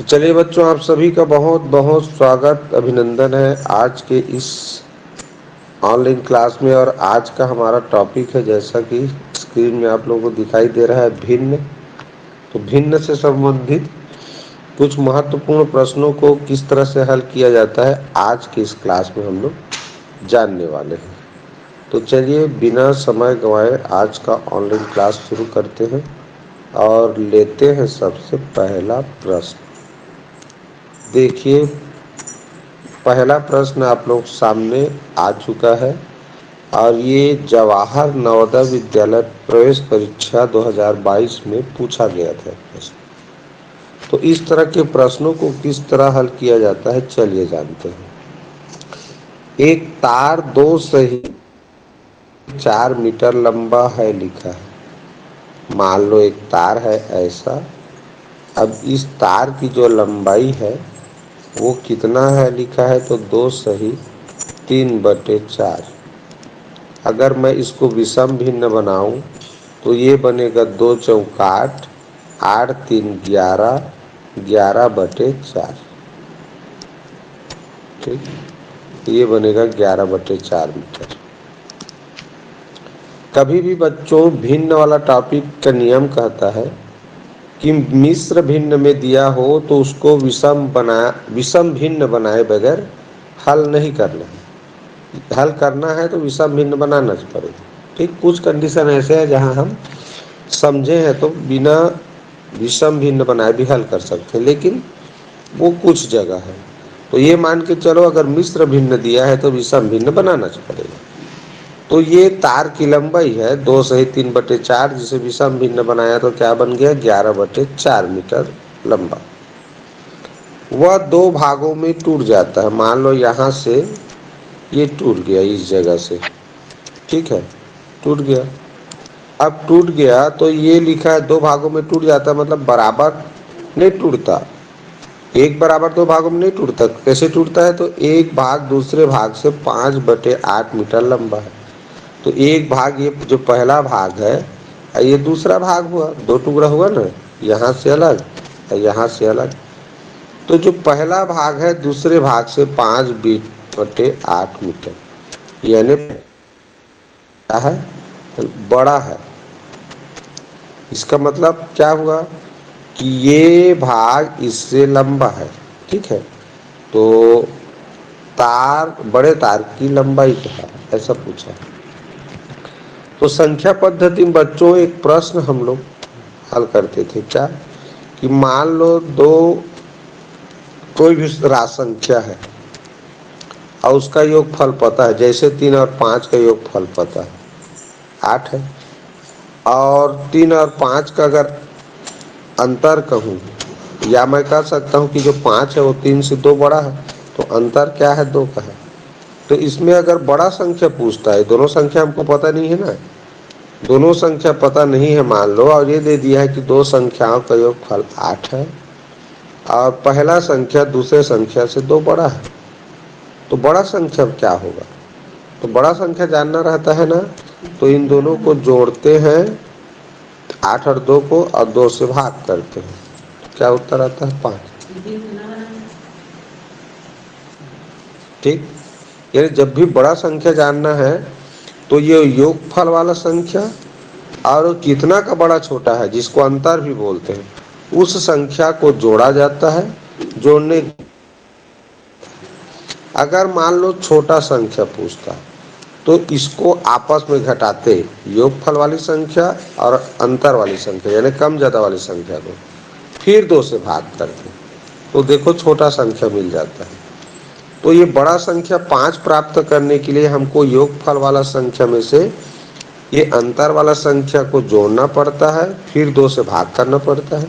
चलिए बच्चों, आप सभी का बहुत बहुत स्वागत अभिनंदन है आज के इस ऑनलाइन क्लास में। और आज का हमारा टॉपिक है, जैसा कि स्क्रीन में आप लोगों को दिखाई दे रहा है, भिन्न। तो भिन्न से संबंधित कुछ महत्वपूर्ण प्रश्नों को किस तरह से हल किया जाता है आज की इस क्लास में हम लोग जानने वाले हैं। तो चलिए बिना समय गंवाए आज का ऑनलाइन क्लास शुरू करते हैं और लेते हैं सबसे पहला प्रश्न। देखिए, पहला प्रश्न आप लोग सामने आ चुका है और ये जवाहर नवोदय विद्यालय प्रवेश परीक्षा 2022 में पूछा गया था प्रश्न। तो इस तरह के प्रश्नों को किस तरह हल किया जाता है, चलिए जानते हैं। एक तार 2 सही 4 मीटर लंबा है लिखा है। मान लो एक तार है ऐसा। अब इस तार की जो लंबाई है वो कितना है लिखा है, तो 2 सही 3/4। अगर मैं इसको विषम भिन्न बनाऊं तो ये बनेगा 2 चौकाट 8 3 11 11/4। ठीक, ये बनेगा 11/4 मीटर। कभी भी बच्चों भिन्न वाला टॉपिक का नियम कहता है कि मिश्र भिन्न में दिया हो तो उसको विषम भिन्न बनाए बगैर हल नहीं करना है। हल करना है तो विषम भिन्न बनाना पड़ेगा। ठीक, कुछ कंडीशन ऐसे है जहां हम समझे हैं तो बिना विषम भिन्न बनाए भी हल कर सकते हैं, लेकिन वो कुछ जगह है। तो ये मान के चलो, अगर मिश्र भिन्न दिया है तो विषम भिन्न बनाना पड़ेगा। तो ये तार की लंबाई है 2 सही 3/4, जिसे विषम भिन्न बनाया तो क्या बन गया, 11/4 मीटर लंबा। वह 2 भागों में टूट जाता है। मान लो यहाँ से ये टूट गया, इस जगह से, ठीक है, टूट गया। अब टूट गया तो ये लिखा है 2 भागों में टूट जाता, मतलब बराबर नहीं टूटता। एक बराबर 2 भागों में नहीं टूटता। कैसे टूटता है, तो एक भाग दूसरे भाग से 5/8 मीटर लंबा है। तो एक भाग, ये जो पहला भाग है, ये दूसरा भाग हुआ, 2 टुकड़ा हुआ ना, यहाँ से अलग और यहाँ से अलग। तो जो पहला भाग है दूसरे भाग से 5/8 मीटर, यानी क्या है, बड़ा है। इसका मतलब क्या हुआ कि ये भाग इससे लंबा है। ठीक है, तो बड़े तार की लंबाई क्या है, ऐसा पूछा है। तो संख्या पद्धति में बच्चों एक प्रश्न हम लोग हल करते थे, क्या कि मान लो कोई भी राशि संख्या है और उसका योगफल पता है, जैसे 3 और 5 का योगफल पता है 8 है, और 3 और 5 का अगर अंतर कहूँ, या मैं कह सकता हूँ कि जो 5 है वो 3 से 2 बड़ा है, तो अंतर क्या है, 2 का है। तो इसमें अगर बड़ा संख्या पूछता है, दोनों संख्या हमको पता नहीं है ना, दोनों संख्या पता नहीं है मान लो, और ये दे दिया है कि 2 संख्याओं का योगफल 8 है और पहला संख्या दूसरे संख्या से 2 बड़ा है, तो बड़ा संख्या क्या होगा। तो बड़ा संख्या जानना रहता है ना, तो इन दोनों को जोड़ते हैं 8 और 2 को, और 2 से भाग करते हैं, क्या उत्तर आता है, 5। ठीक, यानी जब भी बड़ा संख्या जानना है तो ये योगफल वाला संख्या और कितना का बड़ा छोटा है, जिसको अंतर भी बोलते हैं, उस संख्या को जोड़ा जाता है। जोड़ने, अगर मान लो छोटा संख्या पूछता तो इसको आपस में घटाते, योगफल वाली संख्या और अंतर वाली संख्या यानी कम ज्यादा वाली संख्या को, फिर 2 से भाग करते, तो देखो छोटा संख्या मिल जाता है। तो ये बड़ा संख्या 5 प्राप्त करने के लिए हमको योगफल वाला संख्या में से ये अंतर वाला संख्या को जोड़ना पड़ता है, फिर 2 से भाग करना पड़ता है।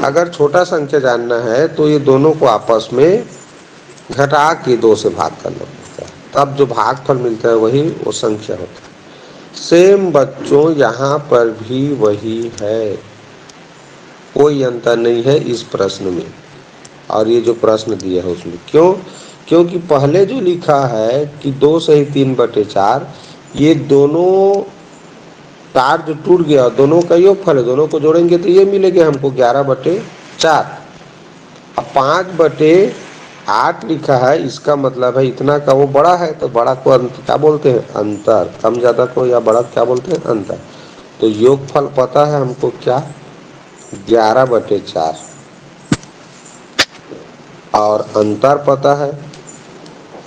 अगर छोटा संख्या जानना है तो ये दोनों को आपस में घटा के 2 से भाग करना पड़ता है, तब जो भागफल मिलता है वही वो संख्या होता है। सेम बच्चों यहाँ पर भी वही है, कोई अंतर नहीं है इस प्रश्न में और ये जो प्रश्न दिया है उसमें। क्यों, क्योंकि पहले जो लिखा है कि 2 सही 3/4, ये दोनों तार जो टूट गया दोनों का योगफल है, दोनों को जोड़ेंगे तो ये मिलेगा हमको 11/4। 5/8 लिखा है, इसका मतलब है इतना का वो बड़ा है, तो बड़ा को क्या बोलते हैं? अंतर। कम ज्यादा को या बड़ा क्या बोलते हैं? अंतर। तो योगफल पता है हमको क्या? 11/4। और अंतर पता है,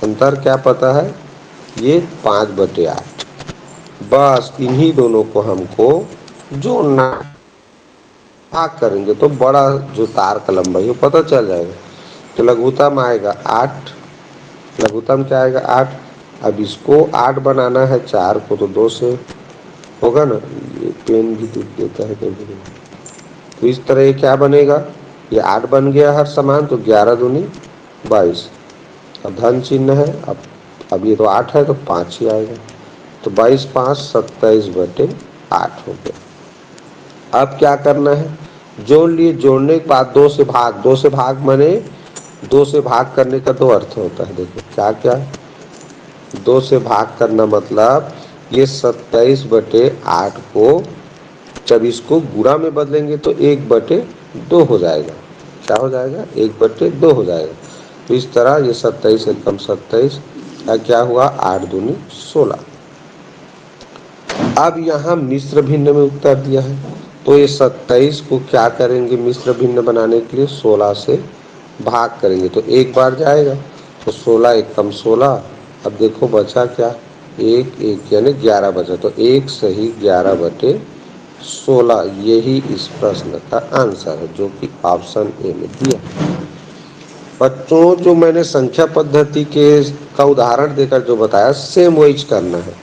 अंतर क्या पता है? ये 5/8। बस इन्हीं दोनों को हमको जोड़ना, भाग करेंगे तो बड़ा जो तार का लंबाई है वो पता चल जाएगा। तो लघुत्तम आएगा 8। लघुत्तम क्या आएगा? 8। अब इसको 8 बनाना है 4 को, तो 2 से होगा ना। ये पेन भी दुख देता है कभी कभी। तो इस तरह ये क्या बनेगा? ये 8 बन गया हर समान, तो 11 दूनी 22। अब धन चिन्ह है, अब ये तो 8 है तो 5 ही आएगा। तो 22 5 27/8 हो गया। अब क्या करना है? जोड़ लिए। जोड़ने के बाद 2 से भाग। 2 से भाग माने 2 से भाग करने का 2 अर्थ होता है। देखो क्या क्या? 2 से भाग करना मतलब ये 27/8 को जब इसको गुणा में बदलेंगे तो 1/2 हो जाएगा। क्या हो जाएगा? 1/2 हो जाएगा। तो इस तरह ये 27 एकम 27 क्या हुआ? 8 दूनी 16। अब यहाँ मिश्र भिन्न में उत्तर दिया है, तो ये 27 को क्या करेंगे? मिश्र भिन्न बनाने के लिए 16 से भाग करेंगे तो एक बार जाएगा, तो 16 एकम 16। अब देखो बचा क्या? एक एक यानी 11 बचा, तो एक सही 11/16। यही इस प्रश्न का आंसर है, जो कि ऑप्शन ए में दिया। बच्चों, जो मैंने संख्या पद्धति के का उदाहरण देकर जो बताया, सेम वही करना है।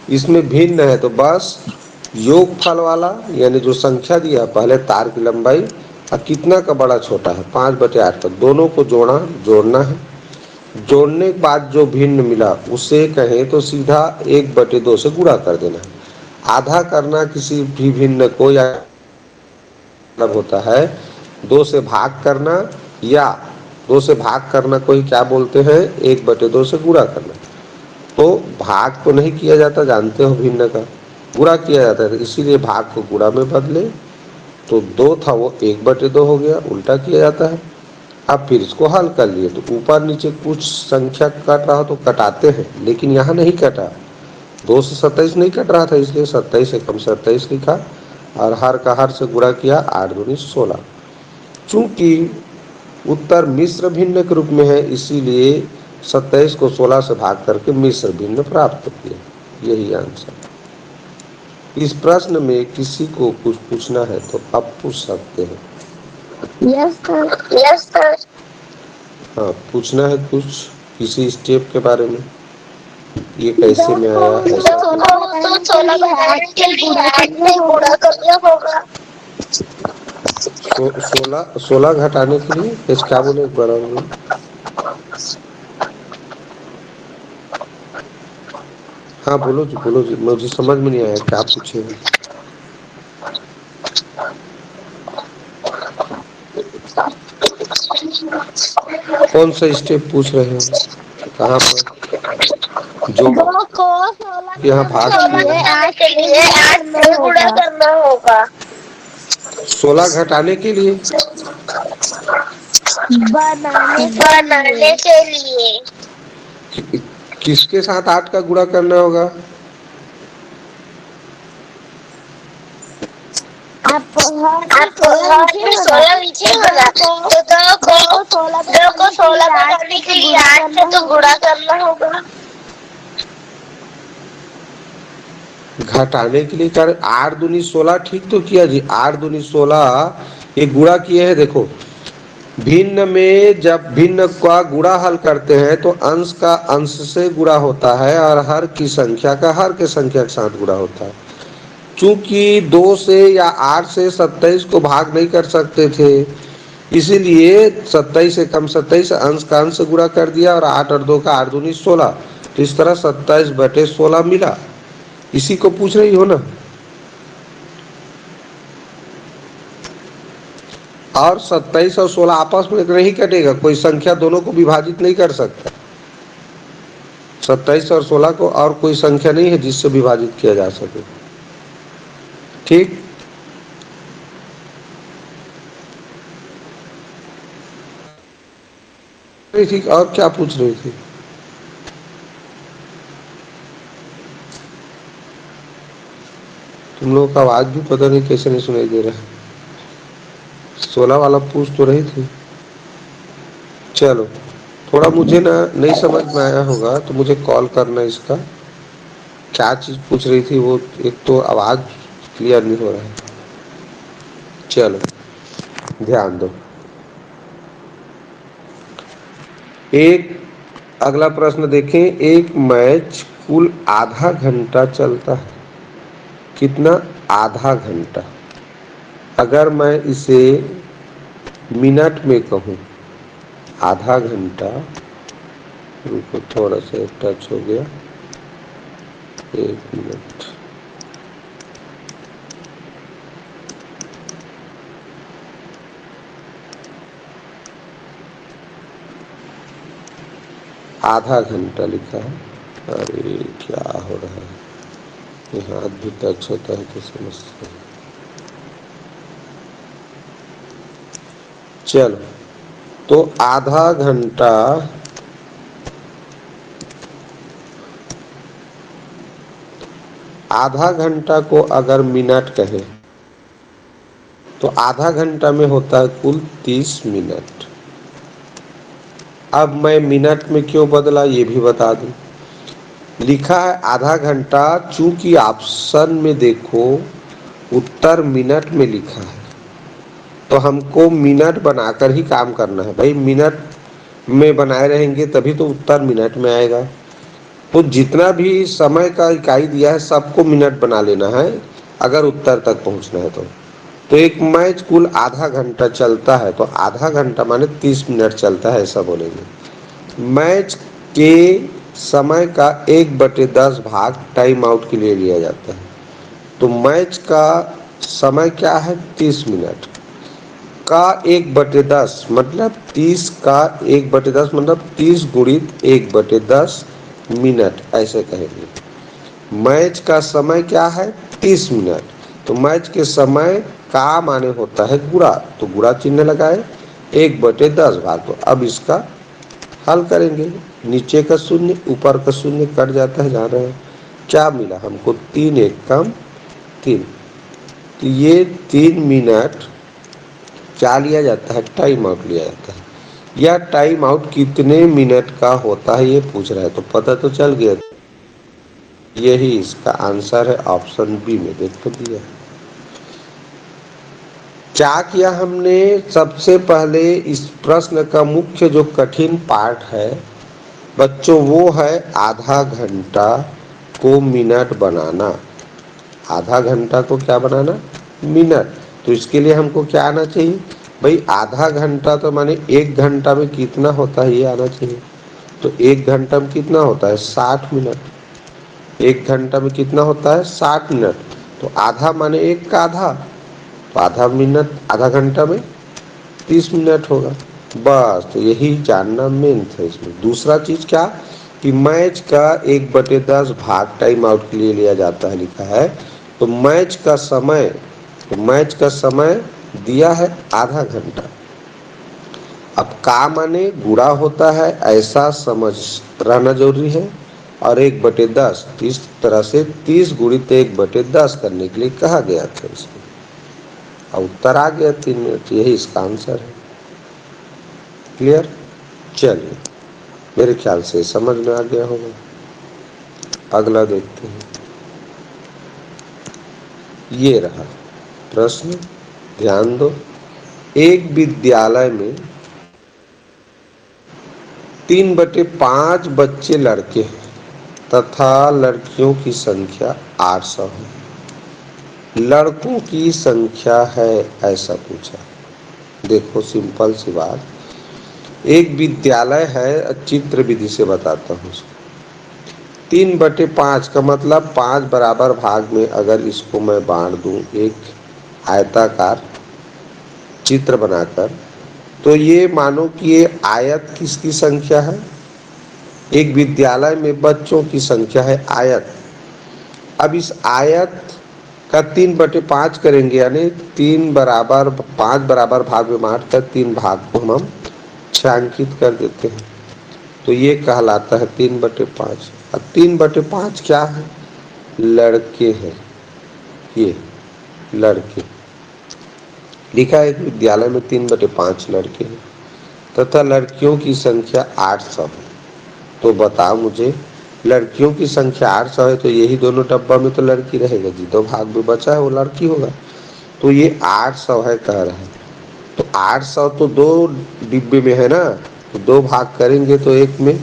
इसमें भिन्न है तो बस योगफल वाला, यानी जो संख्या दिया पहले तार की लंबाई और कितना का बड़ा छोटा है 5/8 का, दोनों को जोड़ना है। जोड़ने के बाद जो भिन्न मिला उसे कहें तो सीधा 1/2 से गुणा कर देना है। आधा करना किसी भी भिन्न को या मतलब होता है 2 से भाग करना, या 2 से भाग करना को ही क्या बोलते हैं? 1/2 से गुणा करना। तो भाग तो नहीं किया जाता, जानते हो, भिन्न का गुणा किया जाता है, इसीलिए भाग को गुणा में बदले। तो 2 था वो 1/2 हो गया, उल्टा किया जाता है। अब फिर इसको हल कर लिए तो ऊपर नीचे कुछ संख्या कट रहा हो तो कटाते हैं, लेकिन यहाँ नहीं कटा। 2 से 27 नहीं कट रहा था, इसलिए 27 एकम 27 लिखा और हर का हर से गुणा किया, 8 दूनी 16। चूंकि उत्तर मिश्र भिन्न के रूप में है, इसीलिए 27 को 16 से भाग करके मिश्र भिन्न प्राप्त किया। यही आंसर। इस प्रश्न में किसी को कुछ पूछना है तो आप पूछ सकते हैं। Yes sir. Yes sir. हाँ, पूछना है कुछ किसी स्टेप के बारे में, ये कैसे में आया ऐसा तो 16 बनाने के लिए 8 से गुणा करना होगा। 16 घटाने के लिए क्या बोले एक बार और बोलो। हाँ बोलो जी, मुझे समझ में नहीं आया क्या पूछे हैं। कौन सा स्टेप पूछ रहे हो? कहाँ पर? जो यहाँ भाग के लिए 8 से गुणा करना होगा। 16 घटाने के लिए बनाने के लिए किसके साथ 8 का गुणा करना होगा? आप हाथ में 16 नीचे होगा, तो 2 को 16 बनाने के लिए 8 से तो गुणा करना होगा। घटाने के लिए कर 8 दूनी 16, ठीक तो किया जी। 8 दूनी 16 ये गुणा किए हैं। देखो भिन्न में जब भिन्न का गुणा हल करते हैं तो अंश का अंश से गुणा होता है और हर की संख्या का हर के संख्या के साथ गुणा होता है। चूंकि 2 से या 8 से 27 को भाग नहीं कर सकते थे, इसीलिए 27 से कम 27 अंश का अंश से गुणा कर दिया और 8 और 2 का 8 दूनी 16। तो इस तरह 27/16 मिला। इसी को पूछ रही हो ना? और 27 और 16 आपस में नहीं कटेगा, कोई संख्या दोनों को विभाजित नहीं कर सकता। 27 और 16 को और कोई संख्या नहीं है जिससे विभाजित किया जा सके। ठीक। रही थी और क्या पूछ रही थी? तुम लोगों का आवाज भी पता नहीं कैसे नहीं सुनाई दे रहा है। 16 वाला पूछ तो रही थी। चलो, थोड़ा मुझे ना नहीं समझ में आया होगा तो मुझे कॉल करना इसका। क्या चीज पूछ रही थी वो? एक तो आवाज क्लियर नहीं हो रहा है। चलो, ध्यान दो। एक अगला प्रश्न देखें। एक मैच कुल आधा घंटा चलता है। कितना? आधा घंटा। अगर मैं इसे मिनट में कहूँ, आधा घंटा, रुको थोड़ा सा टच हो गया, 1 मिनट। आधा घंटा लिखा है। अरे क्या हो रहा है, ये हाथ भी टच होता है तो समझते हैं। चलो, तो आधा घंटा, आधा घंटा को अगर मिनट कहें तो आधा घंटा में होता है कुल 30 मिनट। अब मैं मिनट में क्यों बदला ये भी बता दूं। लिखा है आधा घंटा, चूंकि ऑप्शन में देखो उत्तर मिनट में लिखा है तो हमको मिनट बनाकर ही काम करना है भाई। मिनट में बनाए रहेंगे तभी तो उत्तर मिनट में आएगा। तो जितना भी समय का इकाई दिया है सबको मिनट बना लेना है अगर उत्तर तक पहुंचना है तो एक मैच कुल आधा घंटा चलता है तो आधा घंटा माने 30 मिनट चलता है ऐसा बोलेंगे। मैच के समय का 1/10 भाग टाइम आउट के लिए लिया जाता है। तो मैच का समय क्या है? 30 मिनट का 1/10 मतलब 30 का 1/10 मतलब 30 गुणित 1/10 मिनट ऐसे कहेंगे। मैच का समय क्या है? 30 मिनट। तो मैच के समय का माने होता है गुणा, तो गुणा चिन्ह लगाए, 1/10 भाग। तो अब इसका हल करेंगे। नीचे का शून्य ऊपर का शून्य कट जाता है, जा रहे हैं। क्या मिला हमको? 3 1 कम 3। तो ये 3 मिनट क्या लिया जाता है? टाइम आउट लिया जाता है। यह टाइम आउट कितने मिनट का होता है ये पूछ रहा है तो पता तो चल गया। यही इसका आंसर है, ऑप्शन बी में देख तो दिया। क्या किया हमने? सबसे पहले इस प्रश्न का मुख्य जो कठिन पार्ट है बच्चों वो है आधा घंटा को मिनट बनाना। आधा घंटा को क्या बनाना? मिनट। तो इसके लिए हमको क्या आना चाहिए भाई? आधा घंटा तो माने 1 घंटा में कितना होता है ये आना चाहिए। तो 1 घंटा में कितना होता है? 60 मिनट। 1 घंटा में कितना होता है? 60 मिनट। तो आधा माने 1 का आधा, तो आधा मिनट, आधा घंटा में 30 मिनट होगा। बस, तो यही जानना मेन था इसमें। दूसरा चीज क्या कि मैच का 1/10 भाग टाइम आउट के लिए लिया जाता है लिखा है। तो मैच का समय, तो मैच का समय दिया है आधा घंटा। अब का माने गुणा होता है ऐसा समझ रहना जरूरी है। और 1/10 इस तरह से 30 गुणित 1/10 करने के लिए कहा गया था इसमें। और उत्तर आ गया 3 मिनट। यही इसका आंसर है। क्लियर? चलिए, मेरे ख्याल से समझ में आ गया होगा। अगला देखते हैं। ये रहा प्रश्न, ध्यान दो। एक विद्यालय में 3/5 बच्चे लड़के हैं तथा लड़कियों की संख्या 800 है। लड़कों की संख्या है ऐसा पूछा। देखो सिंपल सी बात। एक विद्यालय है, चित्र विधि से बताता हूँ उसको। 3/5 का मतलब 5 बराबर भाग में अगर इसको मैं बांट दूं एक आयताकार चित्र बनाकर, तो ये मानो कि ये आयत किसकी संख्या है? एक विद्यालय में बच्चों की संख्या है आयत। अब इस आयत का 3/5 करेंगे, यानी 3 बराबर 5 बराबर भाग में बांट कर 3 भाग को हम छायांकित कर देते हैं तो ये कहलाता है 3/5। अब 3/5 क्या है? लड़के हैं, ये लड़के लिखा है कि विद्यालय में 3/5 लड़के हैं तथा लड़कियों की संख्या 800 है। तो बता मुझे, लड़कियों की संख्या 800 है तो यही दोनों डब्बा में तो लड़की रहेगा जी, 2 भाग में बचा है वो लड़की होगा। तो ये 800 है कह रहा है, तो 800 तो 2 डिब्बे में है ना, तो 2 भाग करेंगे तो एक में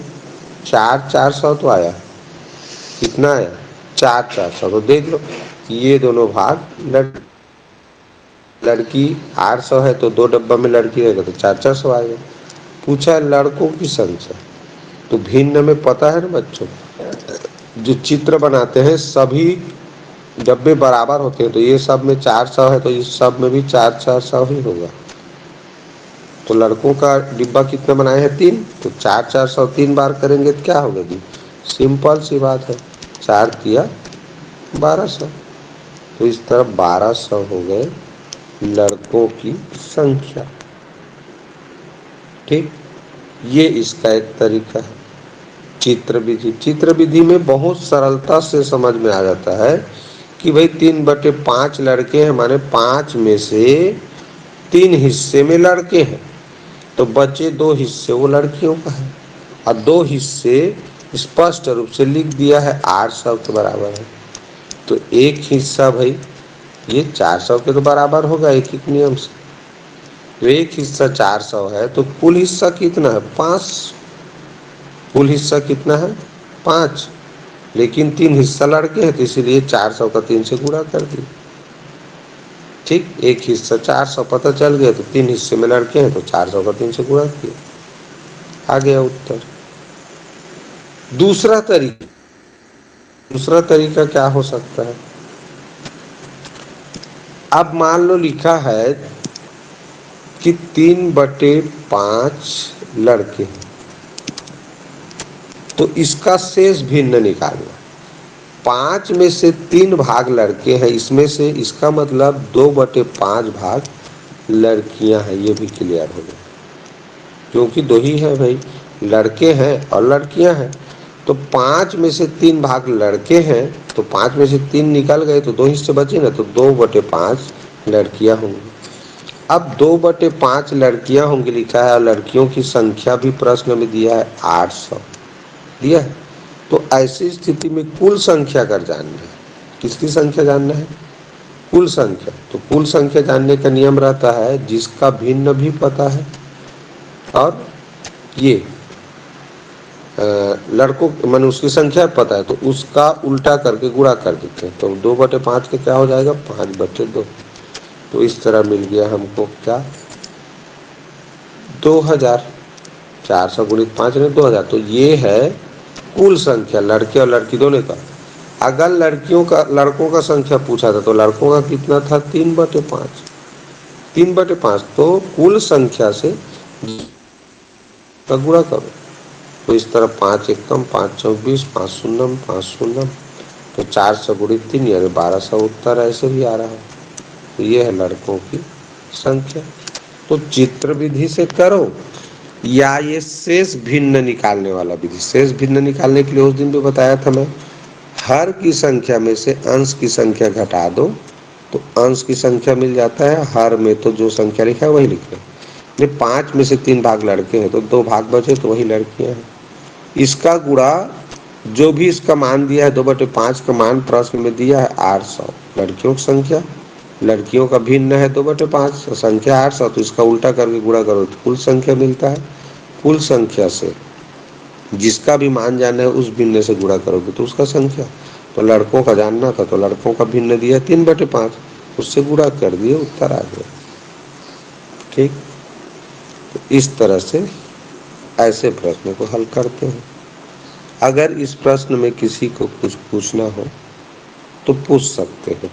400 तो आया, कितना आया? 400। तो देख लो ये दोनों भाग लड़की 800 है तो 2 डब्बा में लड़की रहेगा तो 400 आएगा। पूछा है लड़कों की संख्या, तो भिन्न में पता है ना बच्चों, जो चित्र बनाते हैं सभी डब्बे बराबर होते हैं, तो ये सब में 400 है तो इस सब में भी 400 ही होगा। तो लड़कों का डिब्बा कितना बनाए हैं? 3, तो 400 3 बार करेंगे तो क्या होगा जी? सिंपल सी बात है, 4 तिया 1200। तो इस तरह 1200 हो गए लड़कों की संख्या। ठीक, ये इसका एक तरीका है। चित्र विधि, चित्र विधि में बहुत सरलता से समझ में आ जाता है कि भाई 3/5 लड़के हैं, माने 5 में से 3 हिस्से में लड़के हैं, तो बचे 2 हिस्से वो लड़कियों का है, और 2 हिस्से स्पष्ट रूप से लिख दिया है 800 के बराबर है। तो एक हिस्सा भाई ये 400 के तो बराबर होगा एक एक नियम से, तो एक हिस्सा 400 है तो कुल हिस्सा कितना है? 5। कुल हिस्सा कितना है? 5, लेकिन 3 हिस्सा लड़के हैं तो इसीलिए 400 का 3 से गुणा कर दिया। ठीक, एक हिस्सा 400 पता चल गया तो 3 हिस्से में लड़के हैं तो 400 का 3 से गुणा किया, आ गया उत्तर। दूसरा तरीका क्या हो सकता है? अब मान लो लिखा है कि 3/5 लड़के हैं, तो इसका शेष भिन्न निकालना। 5 में से 3 भाग लड़के हैं, इसमें से इसका मतलब 2/5 भाग लड़कियां हैं, ये भी क्लियर हो गया, क्योंकि 2 ही है भाई, लड़के हैं और लड़कियां हैं। तो 5 में से 3 भाग लड़के हैं, तो 5 में से 3 निकल गए तो 2 हिस्से बचे ना, तो 2/5 लड़कियां होंगी। अब 2/5 लड़कियां होंगी लिखा है, और लड़कियों की संख्या भी प्रश्न में दिया है 800 दिया है। तो ऐसी स्थिति में कुल संख्या कर जानना है, किसकी संख्या जानना है? कुल संख्या। तो कुल संख्या जानने का नियम रहता है जिसका भिन्न भी पता है और ये लड़कों मन उसकी संख्या पता है, तो उसका उल्टा करके गुणा कर देते हैं, तो 2/5 के क्या हो जाएगा? 5/2। तो इस तरह मिल गया हमको क्या? 2000। 400 गुणित 5 ने 2000। तो ये है कुल संख्या लड़के और लड़की दोनों का। अगर लड़कों का संख्या पूछा था तो लड़कों का कितना था? 3/5। 3/5 तो कुल संख्या से का गुणा करो, तो इस तरह 5 एकम 5 चौक 20, 5 शून्यम 5 शून्यम, तो 400 गुणित 3 यानी 1200 उत्तर ऐसे भी आ रहा है। तो ये है लड़कों की संख्या। तो चित्र विधि से करो या ये शेष भिन्न निकालने वाला विधि। शेष भिन्न निकालने के लिए उस दिन भी बताया था मैं, हर की संख्या में से अंश की संख्या घटा दो तो अंश की संख्या मिल जाता है, हर में तो जो संख्या लिखा है वही लिखे। 5 में से 3 भाग लड़के हैं तो 2 भाग बचे तो वही लड़कियां हैं। इसका गुणा जो भी इसका मान दिया है 2/5 का मान प्रश्न में दिया है 800। लड़कियों की संख्या, लड़कियों का भिन्न है 2/5, संख्या 800, तो इसका उल्टा करके गुणा करो तो कुल संख्या मिलता है। कुल संख्या से जिसका भी मान जानना है उस भिन्न से गुणा करोगे तो उसका संख्या। तो लड़कों का जानना था तो लड़कों का भिन्न दिया 3/5, उससे गुणा कर दिए, उत्तर आ गया। ठीक, तो इस तरह से ऐसे प्रश्न को हल करते हैं। अगर इस प्रश्न में किसी को कुछ पूछना हो तो पूछ सकते हैं।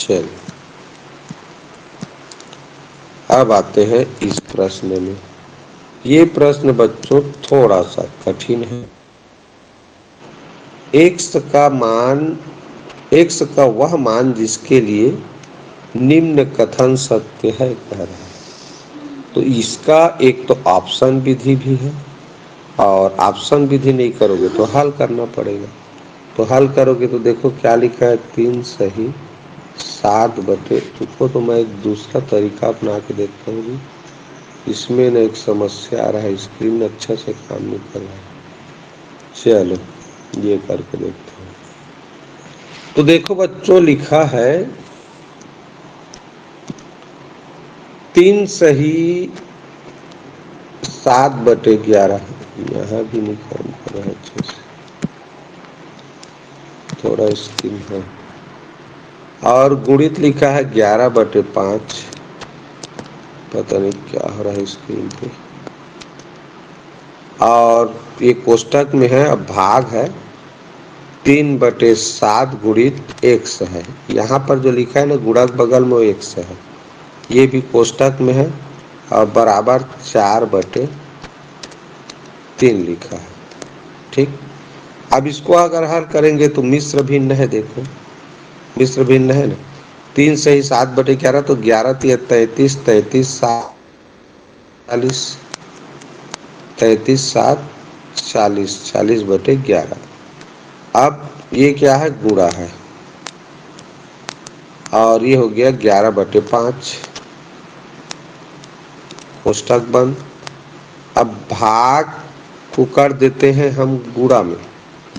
चलिए अब आते हैं इस प्रश्न में। ये प्रश्न बच्चों थोड़ा सा कठिन है। x का मान x का वह मान जिसके लिए निम्न कथन सत्य है कह रहा है। तो इसका एक तो ऑप्शन विधि भी है, और ऑप्शन विधि नहीं करोगे तो हल करना पड़ेगा। तो हल करोगे तो देखो क्या लिखा है, 3 सही 7 बटे, रुको तो मैं एक दूसरा तरीका अपना के देखता हूँ। इसमें न एक समस्या आ रहा है, स्क्रीन अच्छा से काम नहीं कर रहा है। चलो ये करके देखते हैं। तो देखो बच्चों, लिखा है 3 सही 7/11। यहाँ भी नहीं काम कर रहा है अच्छे से, थोड़ा स्क्रीन है। और गुणित लिखा है 11/5। पता नहीं क्या हो रहा है स्क्रीन पे। और ये कोष्टक में है, अब भाग है 3/7 गुणित x है। यहाँ पर जो लिखा है ना गुणक बगल में वो x है, ये भी कोष्टक में है, और बराबर 4/3 लिखा है। ठीक, अब इसको अगर हल करेंगे तो मिश्र भिन्न है। देखो मिश्र भिन्न है ना, 3 सही 7/11, तो 11 तिया 33, 33 7 40, 33 7 40, 40/11। अब ये क्या है, गुणा है, और ये हो गया 11/5, कोष्टक बंद। अब भाग को कर देते हैं हम गुणा में,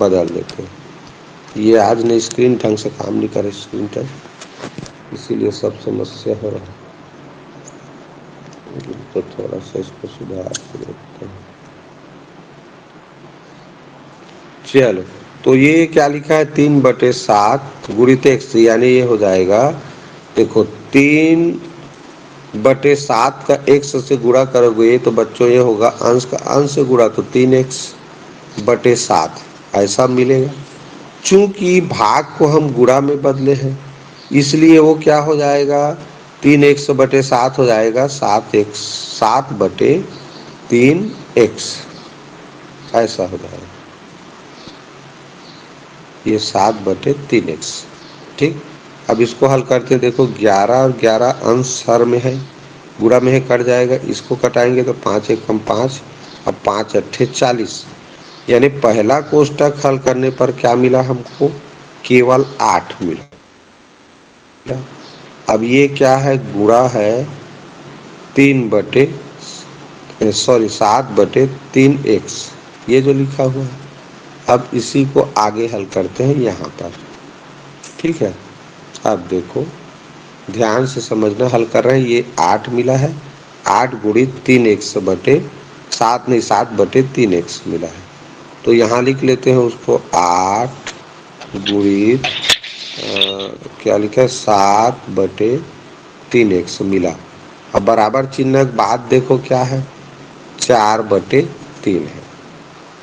बदल देते हैं। ये आज ने स्क्रीन ढंग से काम नहीं करे, स्क्रीन टच, इसीलिए सब समस्या हो रहा है। तो थोड़ा सा इसको सुधार के देखते हैं। चलो, तो ये क्या लिखा है, 3/7 गुणित x, यानी ये हो जाएगा, देखो 3/7 का x से गुणा करोगे तो बच्चों ये होगा, अंश का अंश से गुणा तो 3x/7 ऐसा मिलेगा। चूंकि भाग को हम गुणा में बदले हैं, इसलिए वो क्या हो जाएगा, 3x/7 हो जाएगा 7x, 7/3x ऐसा हो जाएगा, ये 7/3x। ठीक, अब इसको हल करते देखो, 11 और 11 अंश हर में है, गुणा में है, कट जाएगा, इसको कटाएंगे तो 5 एकम 5, अब 5 अट्ठे 40, यानी पहला कोष्टक हल करने पर क्या मिला हमको, केवल 8 मिला। अब ये क्या है, गुणा है 7/3x, ये जो लिखा हुआ है। अब इसी को आगे हल करते हैं यहाँ पर। ठीक है, अब देखो ध्यान से समझना, हल कर रहे हैं। ये 8 मिला है, 8 गुणित 3x/7 नहीं 7/3x मिला है, तो यहाँ लिख लेते हैं उसको 8 गुणित क्या लिखा है, 7/3x मिला। अब बराबर चिन्ह के बाद देखो क्या है, 4/3 है।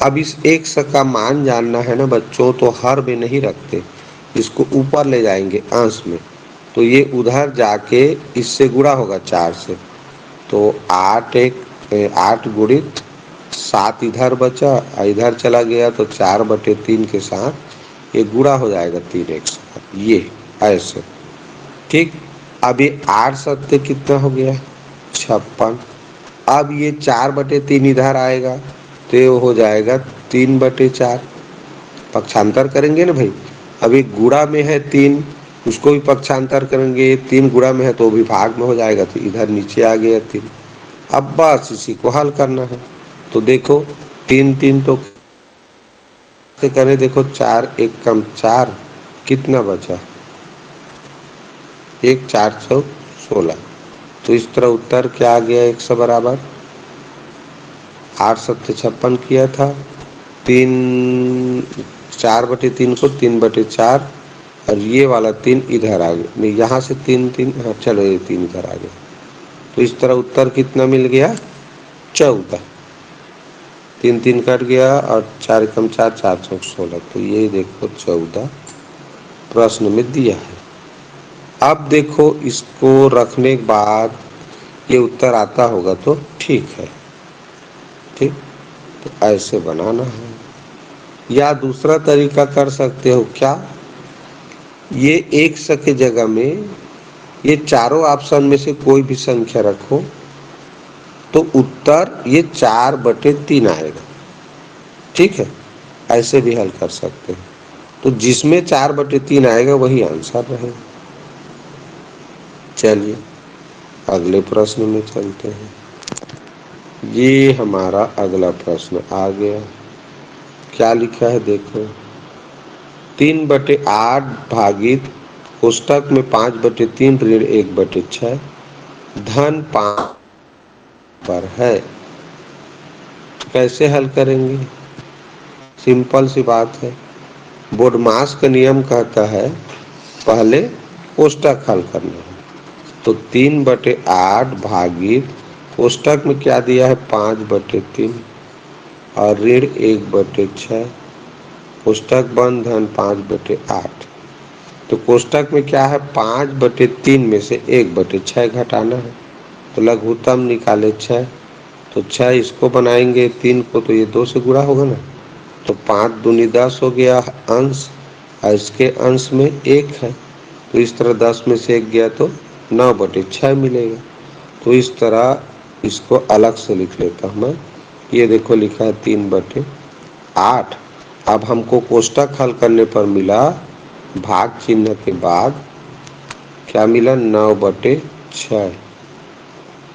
अब इस x का मान जानना है ना बच्चों, तो हर में नहीं रखते, इसको ऊपर ले जाएंगे अंश में, तो ये उधर जाके इससे गुणा होगा 4 से, तो 8 गुणित 7 इधर बचा, इधर चला गया, तो 4/3 के साथ ये गुणा हो जाएगा 3x, ये ऐसे। ठीक, अब ये 8 सत्य कितना हो गया, 56। अब ये 4/3 इधर आएगा, तो ये हो जाएगा 3/4, पक्षांतर करेंगे ना भाई। अभी गुणा में है 3, उसको भी पक्षांतर करेंगे, 3 गुणा में है तो भी भाग में हो जाएगा, तो इधर नीचे आ गया 3। अब बस इसी को हल करना है। तो देखो 3 3 तो करें, देखो 4 1 कम 4, कितना बचा, 1 4 6 16। तो इस तरह उत्तर क्या आ गया, 100 बराबर 8 सत्य 56 किया था, 4/3 को 3/4, और ये वाला 3 इधर आ गया, नहीं यहाँ से 3 3, हाँ चलो ये 3 इधर आ गया। तो इस तरह उत्तर कितना मिल गया, 14। 3 3 कट गया, और 4 कम 4 4 चौक 16, तो ये देखो 14 प्रश्न में दिया है। अब देखो इसको रखने के बाद ये उत्तर आता होगा तो ठीक है। ठीक, तो ऐसे बनाना है, या दूसरा तरीका कर सकते हो क्या, ये 100 के जगह में ये चारों ऑप्शन में से कोई भी संख्या रखो तो उत्तर ये 4/3 आएगा। ठीक है, ऐसे भी हल कर सकते हैं। तो जिसमें 4/3 आएगा वही आंसर रहेगा। चलिए अगले प्रश्न में चलते हैं। ये हमारा अगला प्रश्न आ गया। क्या लिखा है देखो, 3/8 भागित कोष्टक में 5/3 ऋण 1/6 धन 5 पर है। कैसे हल करेंगे? सिंपल सी बात है। बोडमास का नियम कहता है पहले कोष्टक हल करना है। तो 3/8 भागित कोष्टक में क्या दिया है 5/3 और ऋण 1/6 कोष्टक बंद धन 5/8। तो कोष्टक में क्या है 5/3 में से 1/6 घटाना है। तो लघुत्तम निकाले 6, तो 6 इसको बनाएंगे 3 को तो ये 2 से गुणा होगा ना। तो 5 दूनी 10 हो गया अंश और इसके अंश में 1 है। तो इस तरह 10 में से 1 गया तो 9/6 मिलेगा। तो इस तरह इसको अलग से लिख लेता हूँ मैं। ये देखो लिखा है 3/8। अब हमको कोष्टक हल करने पर मिला भाग चिन्ह के बाद क्या मिला 9/6।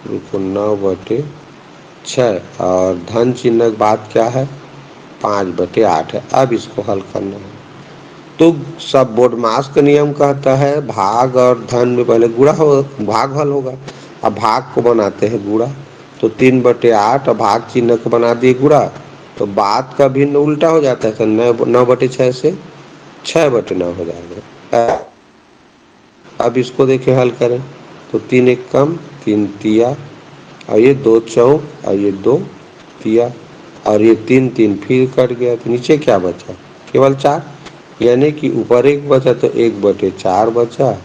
देखो 9/6 और धन चिन्ह के बाद क्या है 5/8 है। अब इसको हल करना है। तो सब बोडमास का नियम कहता है भाग और धन में पहले गुणा हो, भाग हल होगा। अब भाग को बनाते हैं गुणा। तो 3/8 और भाग चिन्ह को बना दिए गुणा। तो बात का भिन्न उल्टा हो जाता है। तो 9/6 से 6/9 हो जाएगा। अब इसको देखें हल करें तो 3 एक कम 3 तिया और ये 2 चौक और ये 2 तिया और ये 3 3 फिर कट गया। तो नीचे क्या बचा केवल 4, यानी कि ऊपर 1 बचा तो 1/4 बचा।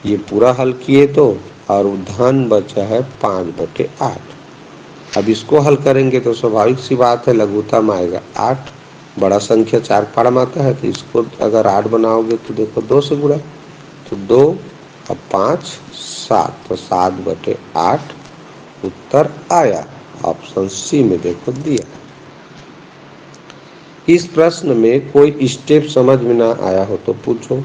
ये पूरा हल किए तो और धन बचा है 5/8। अब इसको हल करेंगे तो स्वाभाविक सी बात है लघुत्तम आएगा 8। बड़ा संख्या 4 पारा में आता है तो इसको अगर 8 बनाओगे तो देखो 2 से गुणा। तो 2 और 5 7, तो 7/8 उत्तर आया। ऑप्शन सी में देखो दिया। इस प्रश्न में कोई स्टेप समझ में ना आया हो तो पूछो।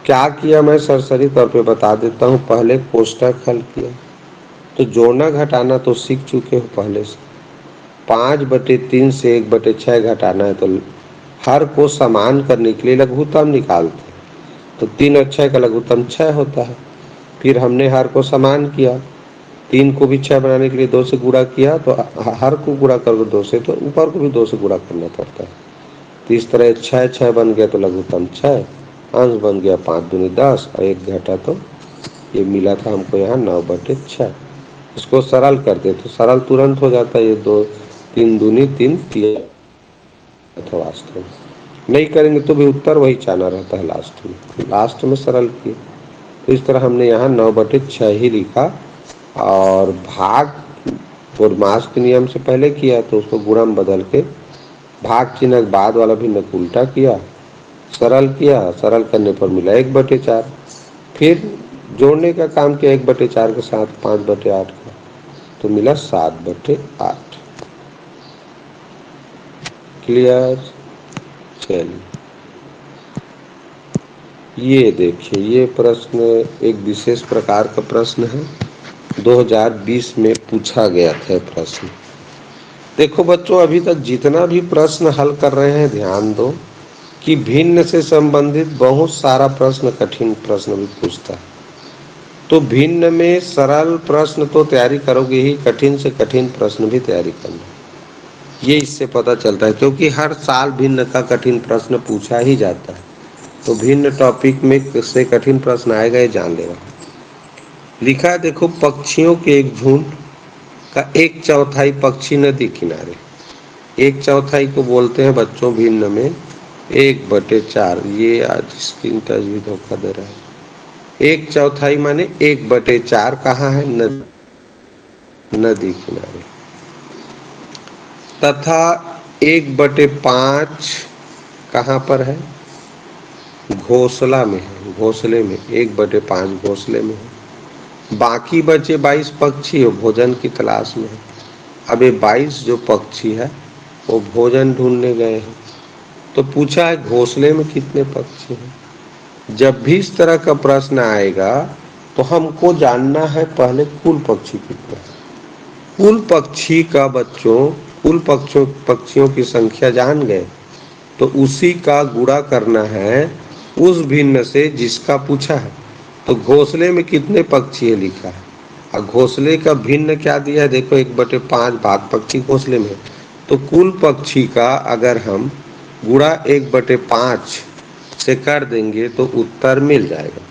क्या किया मैं सरसरी तौर पे बता देता हूँ। पहले कोष्टक हल किया। तो जोड़ना घटाना तो सीख चुके हो पहले से। 5/3 से 1/6 घटाना है तो हर को समान करने के लिए लघुत्तम निकालते हैं। तो 3 और 6 का लघुत्तम 6 होता है। फिर हमने हर को समान किया। 3 को भी 6 बनाने के लिए 2 से गुणा किया। तो हर को गुणा करोगे 2 से तो ऊपर को भी 2 से गुणा करना पड़ता है। तो इस तरह 6 6 बन गया तो लघुत्तम 6, अंश बन गया 5 दूनी 10 और 1 घटा तो ये मिला था हमको यहाँ 9/6। इसको सरल करते तो सरल तुरंत हो जाता है। ये 2 3 दूनी 3 3 था वास्तव में। नहीं करेंगे तो भी उत्तर वही चाहना रहता है लास्ट में सरल किए। तो इस तरह हमने यहाँ 9/6 ही लिखा और भाग बोडमास के नियम से पहले किया तो उसको गुणा में बदल के भाग चिन्ह बाद वाला भिन्न उल्टा किया, सरल किया। सरल करने पर मिला 1/4। फिर जोड़ने का काम किया 1/4 के साथ 5/8 का तो मिला 7/8। क्लियर? चलिए ये देखिए, ये प्रश्न एक विशेष प्रकार का प्रश्न है। 2020 में पूछा गया था प्रश्न। देखो बच्चों, अभी तक जितना भी प्रश्न हल कर रहे हैं ध्यान दो कि भिन्न से संबंधित बहुत सारा प्रश्न, कठिन प्रश्न भी पूछता है। तो भिन्न में सरल प्रश्न तो तैयारी करोगे ही, कठिन से कठिन प्रश्न भी तैयारी करना। ये इससे पता चलता है क्योंकि हर साल भिन्न का कठिन प्रश्न पूछा ही जाता है। तो भिन्न टॉपिक में से कठिन प्रश्न आएगा ये जान लेना। लिखा है देखो, पक्षियों के एक झुंड का 1/4 पक्षी नदी किनारे। 1/4 को बोलते हैं बच्चों भिन्न में 1/4। ये आज स्क्रीन टच भी धोखा दे रहा है। 1/4 माने 1/4 कहाँ है? नदी किनारे। तथा 1/5 कहाँ पर है? घोंसला में है, घोंसले में 1/5 घोंसले में है। बाकी बचे 22 पक्षी वो भोजन की तलाश में है। अब ये 22 जो पक्षी है वो भोजन ढूंढने गए हैं। तो पूछा है घोंसले में कितने पक्षी हैं। जब भी इस तरह का प्रश्न आएगा तो हमको जानना है पहले कुल पक्षी कितने हैं। कुल पक्षी का बच्चों, कुल पक्षियों की संख्या जान गए तो उसी का गुणा करना है उस भिन्न से जिसका पूछा है। तो घोंसले में कितने पक्षी है लिखा है और घोंसले का भिन्न क्या दिया है, देखो 1/5 भाग पक्षी घोंसले में। तो कुल पक्षी का अगर हम गुणा 1/5 से कर देंगे तो उत्तर मिल जाएगा।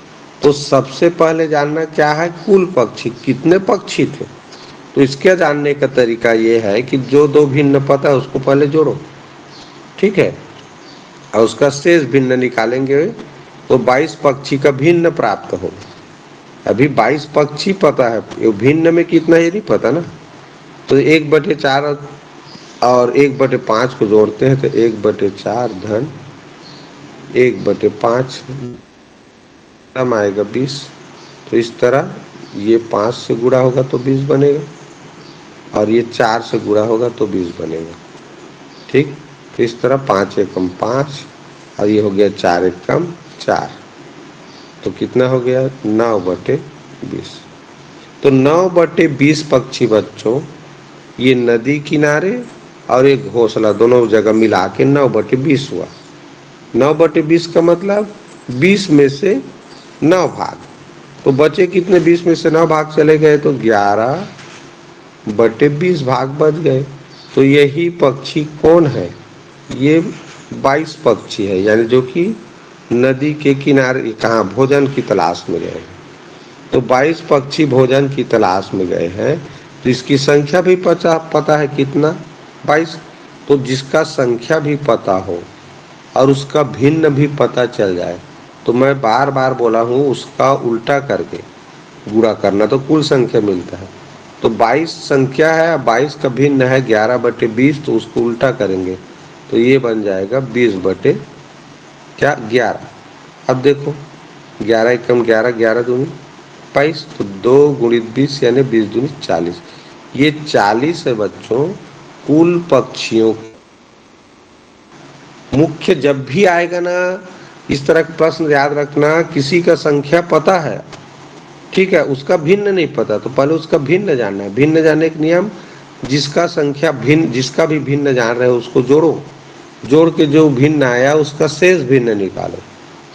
तो सबसे पहले जानना क्या है, कुल पक्षी कितने पक्षी थे। तो इसके जानने का तरीका ये है कि जो दो भिन्न पता है उसको पहले जोड़ो, ठीक है, और उसका शेष भिन्न निकालेंगे तो 22 पक्षी का भिन्न प्राप्त होगा। अभी 22 पक्षी पता है, ये भिन्न में कितना ये नहीं पता ना। तो 1/4 और 1/5 को जोड़ते हैं तो 1/4 धन 1/5 कम आएगा 20। तो इस तरह ये 5 से गुणा होगा तो 20 बनेगा और ये 4 से गुणा होगा तो 20 बनेगा, ठीक। तो इस तरह 5 एकम 5 और ये हो गया 4 एकम 4। तो कितना हो गया 9/20। तो 9/20 पक्षी बच्चों ये नदी किनारे और एक घोंसला दोनों जगह मिला के 9/20 हुआ। 9/20 का मतलब 20 में से 9 भाग। तो बचे कितने, 20 में से 9 भाग चले गए तो 11/20 भाग बच गए। तो यही पक्षी कौन है, ये 22 पक्षी है, यानी जो कि नदी के किनारे कहाँ भोजन की तलाश में गए हैं। तो 22 पक्षी भोजन की तलाश में गए हैं। तो इसकी संख्या भी पता है कितना, 22। तो जिसका संख्या भी पता हो और उसका भिन्न भी पता चल जाए तो मैं बार बार बोला हूँ उसका उल्टा करके गुणा करना तो कुल संख्या मिलता है। तो 22 संख्या है, 22 का भिन्न है 11/20, तो उसको उल्टा करेंगे तो ये बन जाएगा 20/11। अब देखो 11 एकम 11, 11 दूनी 22, तो 2 × 20 यानी 20 दूनी 40। ये 40 है बच्चों कुल पक्षियों। मुख्य जब भी आएगा ना इस तरह का प्रश्न याद रखना, किसी का संख्या पता है, ठीक है, उसका भिन्न नहीं पता तो पहले उसका भिन्न जानना है। भिन्न जानने के नियम, जिसका संख्या भिन्न, जिसका भी भिन्न जान रहे हो उसको जोड़ो, जोड़ के जो भिन्न आया उसका शेष भिन्न निकालो।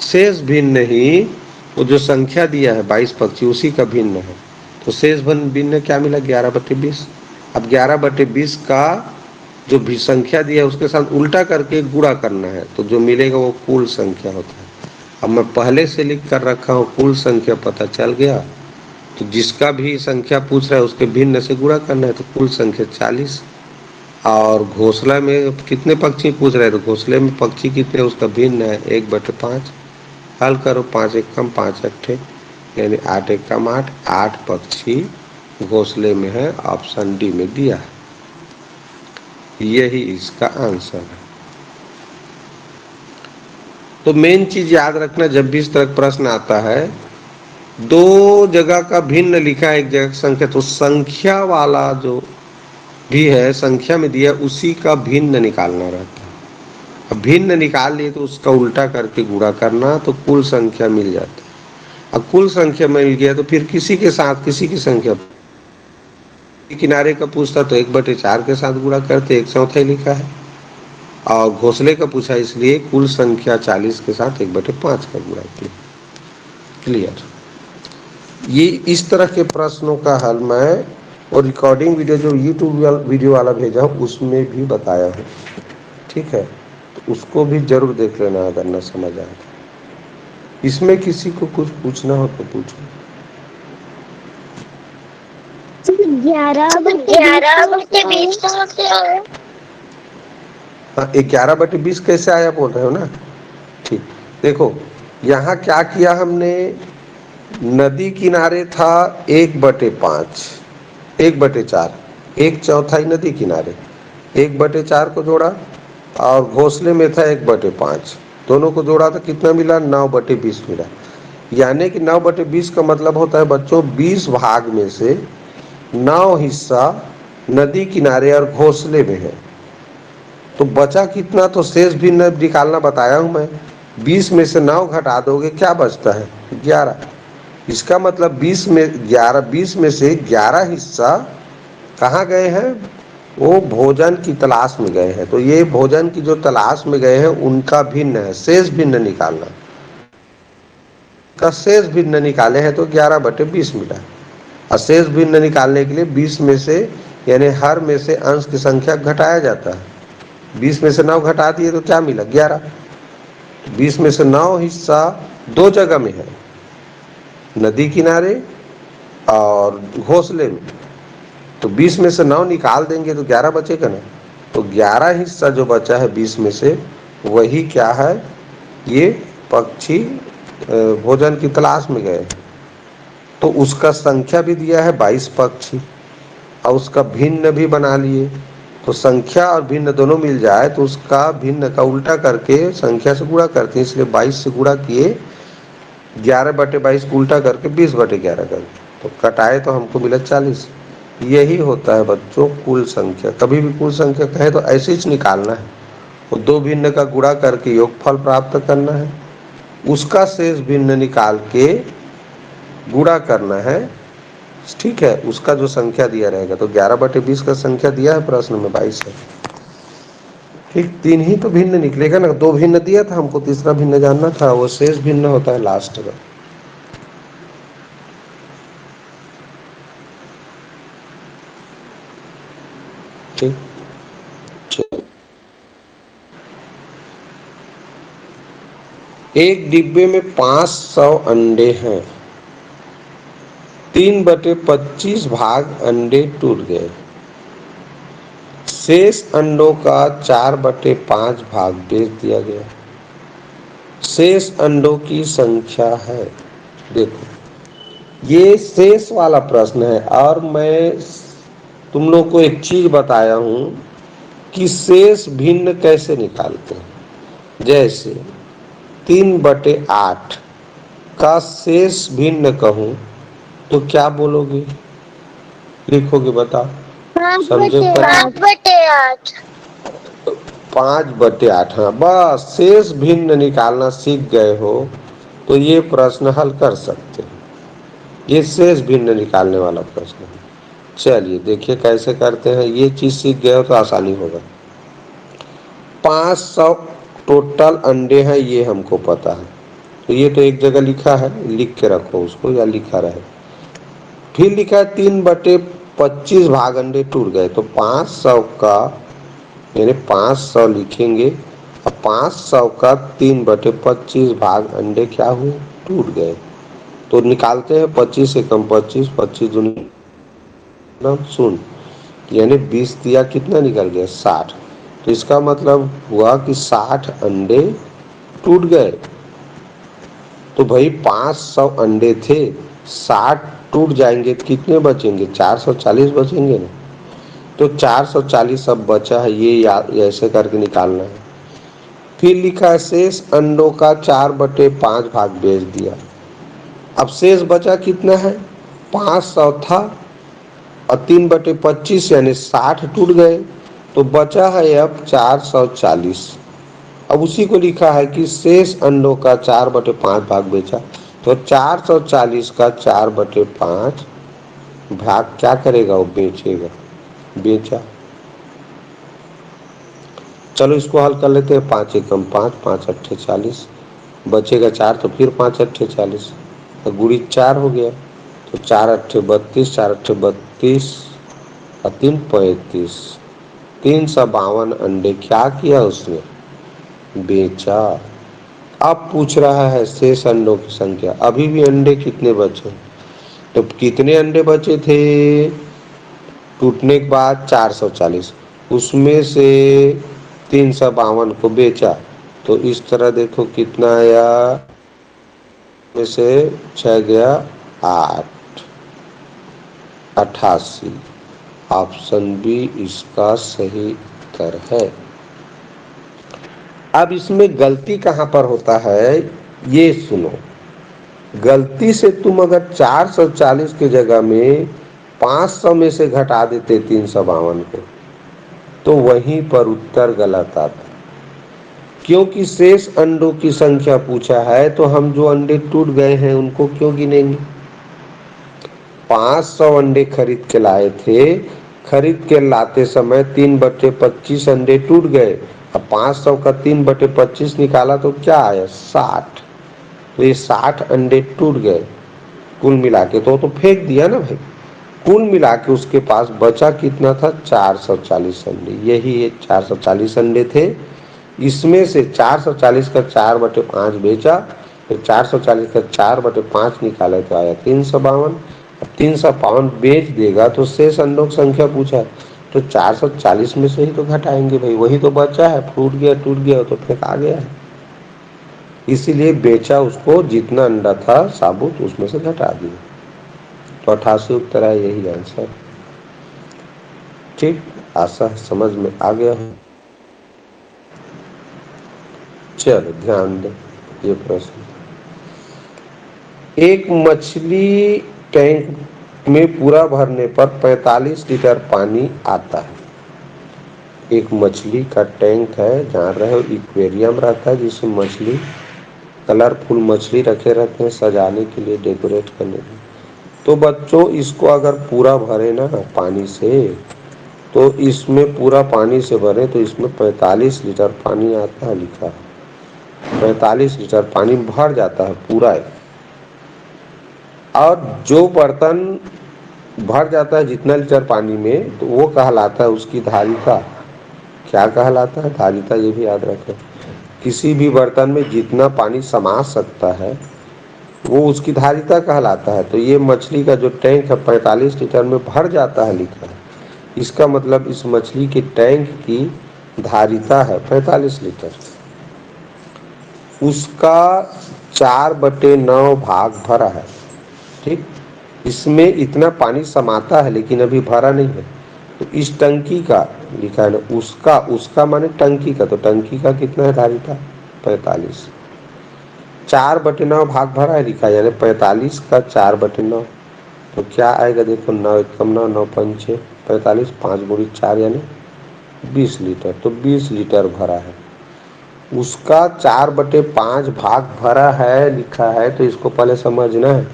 शेष भिन्न ही वो जो संख्या दिया है 22 पक्षी उसी का भिन्न है। तो शेष भिन्न क्या मिला 11/20। अब 11/20 का जो भी संख्या दिया है उसके साथ उल्टा करके गुणा करना है तो जो मिलेगा वो कुल संख्या होता है। अब मैं पहले से लिख कर रखा हूँ, कुल संख्या पता चल गया। तो जिसका भी संख्या पूछ रहा है उसके भिन्न से गुणा करना है तो कुल संख्या 40। और घोंसला में कितने पक्षी पूछ रहे हैं तो घोंसले में पक्षी कितने उसका भिन्न है 1/5। हल करो 5 एकम 5 अट्ठे यानी 8 एकम 8, 8 पक्षी घोंसले में है। ऑप्शन डी में दिया है, यही इसका आंसर है। तो मेन चीज याद रखना, जब भी इस तरह प्रश्न आता है दो जगह का भिन्न लिखा है एक जगह की संख्या, तो संख्या वाला जो भी है संख्या में दिया उसी का भिन्न निकालना रहता है। अब भिन्न निकाल लिए तो उसका उल्टा करके गुणा करना तो कुल संख्या मिल जाती है। अब कुल संख्या मिल गया तो फिर किसी के साथ किसी की संख्या किनारे का पूछता तो 1/4 के साथ गुणा करते, 1/4 लिखा है। और घोंसले का पूछा इसलिए कुल संख्या 40 के साथ 1/5 का गुणा किया। क्लियर। ये इस तरह के प्रश्नों का हल मैं और रिकॉर्डिंग वीडियो जो यूट्यूब वीडियो वाला भेजा हूँ उसमें भी बताया हूँ, ठीक है, तो उसको भी जरूर देख लेना अगर न समझ आए। इसमें किसी को कुछ पूछना हो तो पूछो। 11/20 हाँ 11/20 कैसे आया बोल रहे हो ना, ठीक। देखो यहाँ क्या किया हमने, नदी किनारे था 1/5, 1/4, 1/4 नदी किनारे, 1/4 को जोड़ा और घोंसले में था 1/5। दोनों को जोड़ा तो कितना मिला, 9/20 मिला। यानी कि 9/20 का मतलब होता है बच्चों 20 भाग में से 9 हिस्सा नदी किनारे और घोंसले में है। तो बचा कितना, तो शेष भी न निकालना बताया हूं मैं। 20 में से 9 घटा दोगे क्या बचता है, 11। इसका मतलब 20 में से 11 हिस्सा कहाँ गए हैं, वो भोजन की तलाश में गए हैं। तो ये भोजन की जो तलाश में गए हैं उनका भिन्न है, शेष भिन्न निकालना। का शेष भिन्न निकाले हैं तो 11/20 मिला। और शेष भिन्न निकालने के लिए 20 में से यानी हर में से अंश की संख्या घटाया जाता है। 20 में से 9 घटा दिए तो क्या मिला, 11। 20 में से 9 हिस्सा दो जगह में है, नदी किनारे और घोंसले में। तो 20 में से 9 निकाल देंगे तो 11 बचेगा ना। तो 11 हिस्सा जो बचा है 20 में से, वही क्या है, ये पक्षी भोजन की तलाश में गए। तो उसका संख्या भी दिया है 22 पक्षी, और उसका भिन्न भी बना लिए। तो संख्या और भिन्न दोनों मिल जाए तो उसका भिन्न का उल्टा करके संख्या से गुणा करते हैं, इसलिए 22 से गुणा किए, 11/22 को उल्टा करके 20/11 कर दिए। तो कटाए तो हमको मिला 40। यही होता है बच्चों कुल संख्या। कभी भी कुल संख्या कहे तो ऐसे ही निकालना है, और दो भिन्न का गुणा करके योगफल प्राप्त करना है, उसका शेष भिन्न निकाल के गुणा करना है, ठीक है। उसका जो संख्या दिया रहेगा, तो 11/20 का संख्या दिया है प्रश्न में 22 है, ठीक। 3 ही तो भिन्न निकलेगा ना, 2 भिन्न दिया था हमको, तीसरा भिन्न जानना था, वो शेष भिन्न होता है लास्ट का। ठीक। एक डिब्बे में 500 अंडे हैं, 3/25 भाग अंडे टूट गए। शेष अंडों का 4/5 भाग बेच दिया गया। शेष अंडों की संख्या है। देखो, ये शेष वाला प्रश्न है, और मैं तुम लोग को एक चीज बताया हूं कि शेष भिन्न कैसे निकालते हैं। जैसे 3/8 का शेष भिन्न कहूं तो क्या बोलोगे, लिखोगे, बताओ। समझे? 5/8। 5/8, हाँ, बस शेष भिन्न निकालना सीख गए हो तो ये प्रश्न हल कर सकते हो। ये शेष भिन्न निकालने वाला प्रश्न है। चलिए देखिए कैसे करते हैं। ये चीज सीख गए हो तो आसानी होगा। 500 टोटल अंडे हैं, ये हमको पता है, तो ये तो एक जगह लिखा है, लिख के रखो उसको, या लिखा रहे। फिर लिखा है 3/25 भाग अंडे टूट गए। तो 500 का यानी 500 लिखेंगे, और 500 का 3/25 भाग अंडे क्या हुए, टूट गए। तो निकालते हैं 25 से कम 25, 25 दूनी 0, यानी 20 दिया, कितना निकल गया, 60। तो इसका मतलब हुआ कि 60 अंडे टूट गए। तो भाई 500 अंडे थे, 60 टूट जाएंगे तो कितने बचेंगे, 440 बचेंगे ना। तो 440 अब बचा है, ये ऐसे करके निकालना है। फिर लिखा है शेष अंडों का 4/5 भाग बेच दिया। अब शेष बचा कितना है, 500 था और 3/25 यानी 60 टूट गए, तो बचा है अब 440। अब उसी को लिखा है कि शेष अंडों का 4/5 भाग बेचा। तो 440 का 4/5 भाग क्या करेगा, वो बेचेगा, बेचा। चलो इसको हल कर लेते हैं। 5 एकम 5, 5 अट्ठे 40, बचेगा 4, तो फिर 5 अट्ठे 40, तो गुड़ी 4 हो गया। तो 4 अट्ठे 32, 4 अट्ठे 32 और 3 35, 352 अंडे क्या किया उसने, बेचा। अब पूछ रहा है शेष अंडों की संख्या। अभी भी अंडे कितने बचे, तो कितने अंडे बचे थे टूटने के बाद, 440, उसमें से 352 को बेचा। तो इस तरह देखो कितना आया, में से 6 गया 8, 88। ऑप्शन बी इसका सही उत्तर है। अब इसमें गलती कहाँ पर होता है, ये सुनो। गलती से तुम अगर 440 की जगह में 500 में से घटा देते 352 को, तो वहीं पर उत्तर गलत आता। क्योंकि शेष अंडों की संख्या पूछा है, तो हम जो अंडे टूट गए हैं उनको क्यों गिनेंगे। 500 अंडे खरीद के लाए थे, खरीद के लाते समय 3/25 अंडे टूट गए। अब 500 का 3/25 निकाला तो क्या आया, 60। तो ये 60 अंडे टूट गए कुल मिला के, तो फेंक दिया ना भाई। कुल मिला के उसके पास बचा कितना था, 440 अंडे। यही ये 440 अंडे थे। इसमें से 440 का 4/5 बेचा, फिर 440 का 4/5 निकाला तो आया 352। अब 352 बेच देगा तो शेष अंडों की संख्या पूछा है, तो 440 में से ही तो घटाएंगे भाई, वही तो बचा है। फूट गया टूट गया तो फेंका गया है, इसीलिए बेचा उसको, जितना अंडा था साबुत उसमें से घटा दिया। तो 88 उत्तर है, यही आंसर। ठीक, आशा समझ में आ गया है। चलो ध्यान दो ये प्रश्न। एक मछली टैंक में पूरा भरने पर 45 लीटर पानी आता है। एक मछली का टैंक है, जान रहे हो, एक्वेरियम रहता है जिसमें मछली, कलरफुल मछली रखे रहते हैं सजाने के लिए, डेकोरेट करने के लिए। तो बच्चों इसको अगर पूरा भरे ना पानी से, तो इसमें पूरा पानी से भरे तो इसमें 45 लीटर पानी आता है, लिखा है 45 लीटर पानी भर जाता है पूरा। और जो बर्तन भर जाता है जितना लीटर पानी में, तो वो कहलाता है उसकी धारिता। क्या कहलाता है, धारिता, ये भी याद रखें। किसी भी बर्तन में जितना पानी समा सकता है वो उसकी धारिता कहलाता है। तो ये मछली का जो टैंक है 45 लीटर में भर जाता है, लिखा है। इसका मतलब इस मछली के टैंक की धारिता है 45 लीटर। उसका 4/9 भाग भरा है। ठीक, इसमें इतना पानी समाता है लेकिन अभी भरा नहीं है। तो इस टंकी का लिखा है ना, उसका उसका माने टंकी का, तो टंकी का कितना है धारिता, 45। 4/9 भाग भरा है लिखा है, यानी 45 का 4/9। तो क्या आएगा, देखो 9 एकम 9, 9 पंचे 45, 5 गुणी 4 यानी 20 लीटर। तो 20 लीटर भरा है। उसका 4/5 भाग भरा है लिखा है, तो इसको पहले समझना है।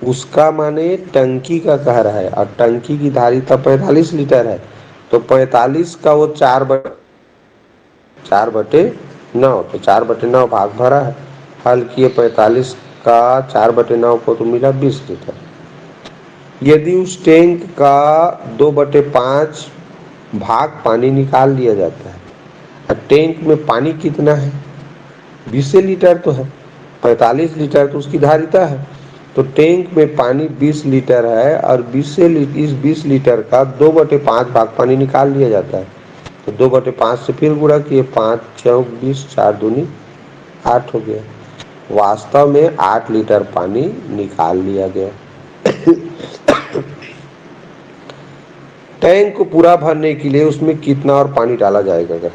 उसका माने टंकी का कह रहा है, और टंकी की धारिता 45 लीटर है। तो 45 का वो 4/9, तो 4/9 भाग भरा है। हल किए 45 का 4/9 को, तो मिला 20 लीटर। यदि उस टैंक का 2/5 भाग पानी निकाल लिया जाता है, और टैंक में पानी कितना है, 20 लीटर तो है, 45 लीटर तो उसकी धारिता है। तो टैंक में पानी 20 लीटर है, और इस 20 लीटर का 2/5 भाग पानी निकाल लिया जाता है। तो 2/5 से फिर गुणा किए, 5 चौक 20, 4 दूनी 8 हो गया। वास्तव में 8 लीटर पानी निकाल लिया गया। टैंक को पूरा भरने के लिए उसमें कितना और पानी डाला जाएगा, अगर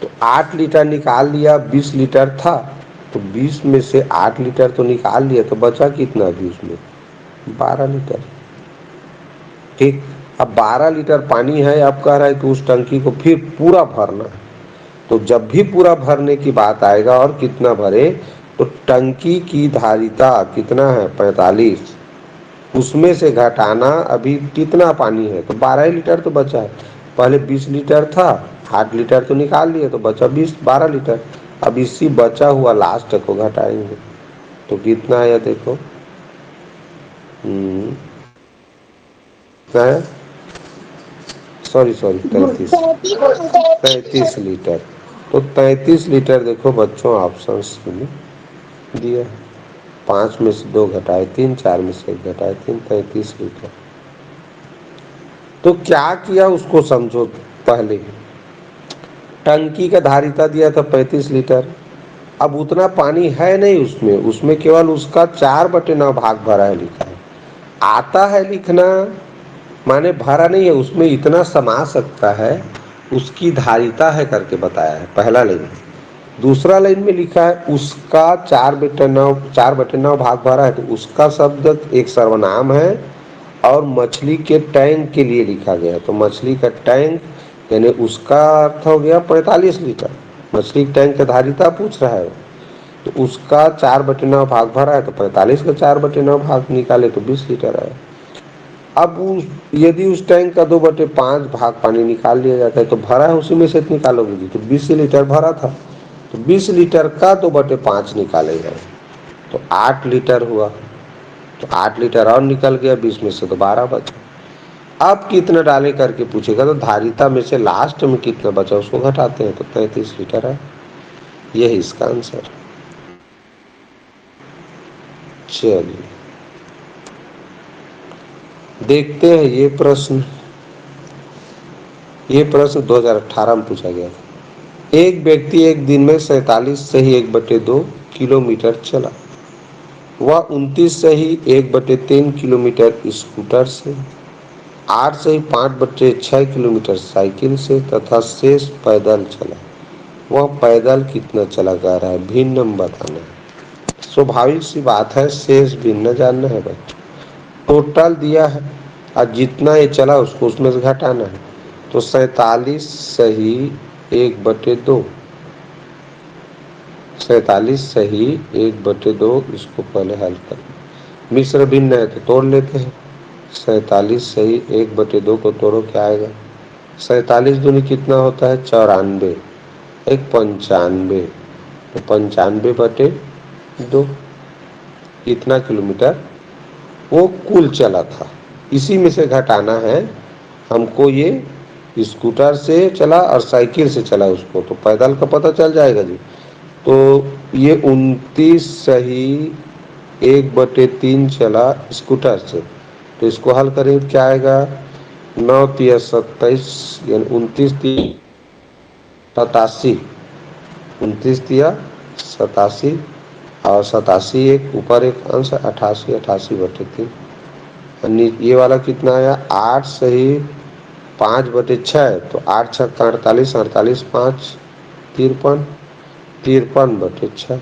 तो 8 लीटर निकाल लिया, 20 लीटर था, तो 20 में से 8 लीटर तो निकाल लिया, तो बचा कितना अभी उसमें, 12 लीटर। ठीक, अब 12 लीटर पानी है, अब कह रहा है कि उस टंकी को फिर पूरा भरना है। तो जब भी पूरा भरने की बात आएगा और कितना भरे, तो टंकी की धारिता कितना है, 45, उसमें से घटाना अभी कितना पानी है, तो 12 लीटर तो बचा है। पहले 20 लीटर था, 8 लीटर तो निकाल लिए, तो बचा 12 लीटर। अब इसी बचा हुआ लास्ट को घटाएंगे, तो कितना आया देखो, सॉरी 33 लीटर। तो 33 लीटर देखो बच्चों, ऑप्शन में दिया। 5 में से 2 घटाए 3, 4 में से 1 घटाए 3, 33 लीटर। तो क्या किया उसको समझो। पहले टंकी का धारिता दिया था 35 लीटर, अब उतना पानी है नहीं उसमें, उसमें केवल उसका 4/9 भाग भरा है, लिखा है। आता है लिखना, माने भरा नहीं है, उसमें इतना समा सकता है, उसकी धारिता है करके बताया है, पहला लेंगे। दूसरा लाइन में लिखा है उसका 4/9 भाग भरा है, तो उसका शब्द एक सर्वनाम है और मछली के टैंक के लिए लिखा गया है। तो मछली का टैंक यानी उसका अर्थ हो गया 45 लीटर। मछली के टैंक का धारिता पूछ रहा है, तो उसका 4/9 भाग भरा है, तो 45 का 4/9 भाग निकाले तो 20 लीटर है। अब यदि उस टैंक का 2/5 भाग पानी निकाल लिया जाता है, तो भरा है उसी में से निकालोगे जी, तो 20 लीटर भरा था, तो 20 लीटर का 2/5 निकालेगा, तो 8 लीटर हुआ। तो 8 लीटर और निकल गया, 20 में से तो 12 बचा। अब कितना डाले करके पूछेगा, तो धारिता में से लास्ट में कितना बचा उसको घटाते हैं, तो 33 लीटर है। यही इसका आंसर। चलिए देखते हैं ये प्रश्न 2018 में पूछा गया था। एक व्यक्ति एक दिन में 47 से ही 1/2 किलोमीटर चला। वह 29 से ही 1/3 किलोमीटर स्कूटर से, 8 से ही 5/6 किलोमीटर साइकिल से तथा शेष पैदल चला। वह पैदल कितना चला जा रहा है, भिन्न बताना है। स्वाभाविक सी बात है, शेष भिन्न जानना है बच्चों। टोटल दिया है और जितना ये चला उसको उसमें से घटाना है। तो 47 सही 1/2, 47 सही 1/2, इसको पहले हल कर। मिश्र भिन्न है तो तोड़ लेते हैं। 47 सही 1/2 को तोड़ो, क्या आएगा? 47 दूनी कितना होता है? 94, एक 95, तो 95/2 कितना किलोमीटर वो कुल चला था। इसी में से घटाना है हमको। ये स्कूटर से चला और साइकिल से चला उसको, तो पैदल का पता चल जाएगा जी। तो ये 29 सही 1/3 चला स्कूटर से, तो इसको हल करें क्या आएगा? 9 तिया 27, यानी 29 तिया 87, 29 तिया 87, और 87 एक ऊपर एक अंश 88, 88/3। ये वाला कितना आया? 8 सही 5/6, तो 8 छक्का 48, 48 5 53, 53/6।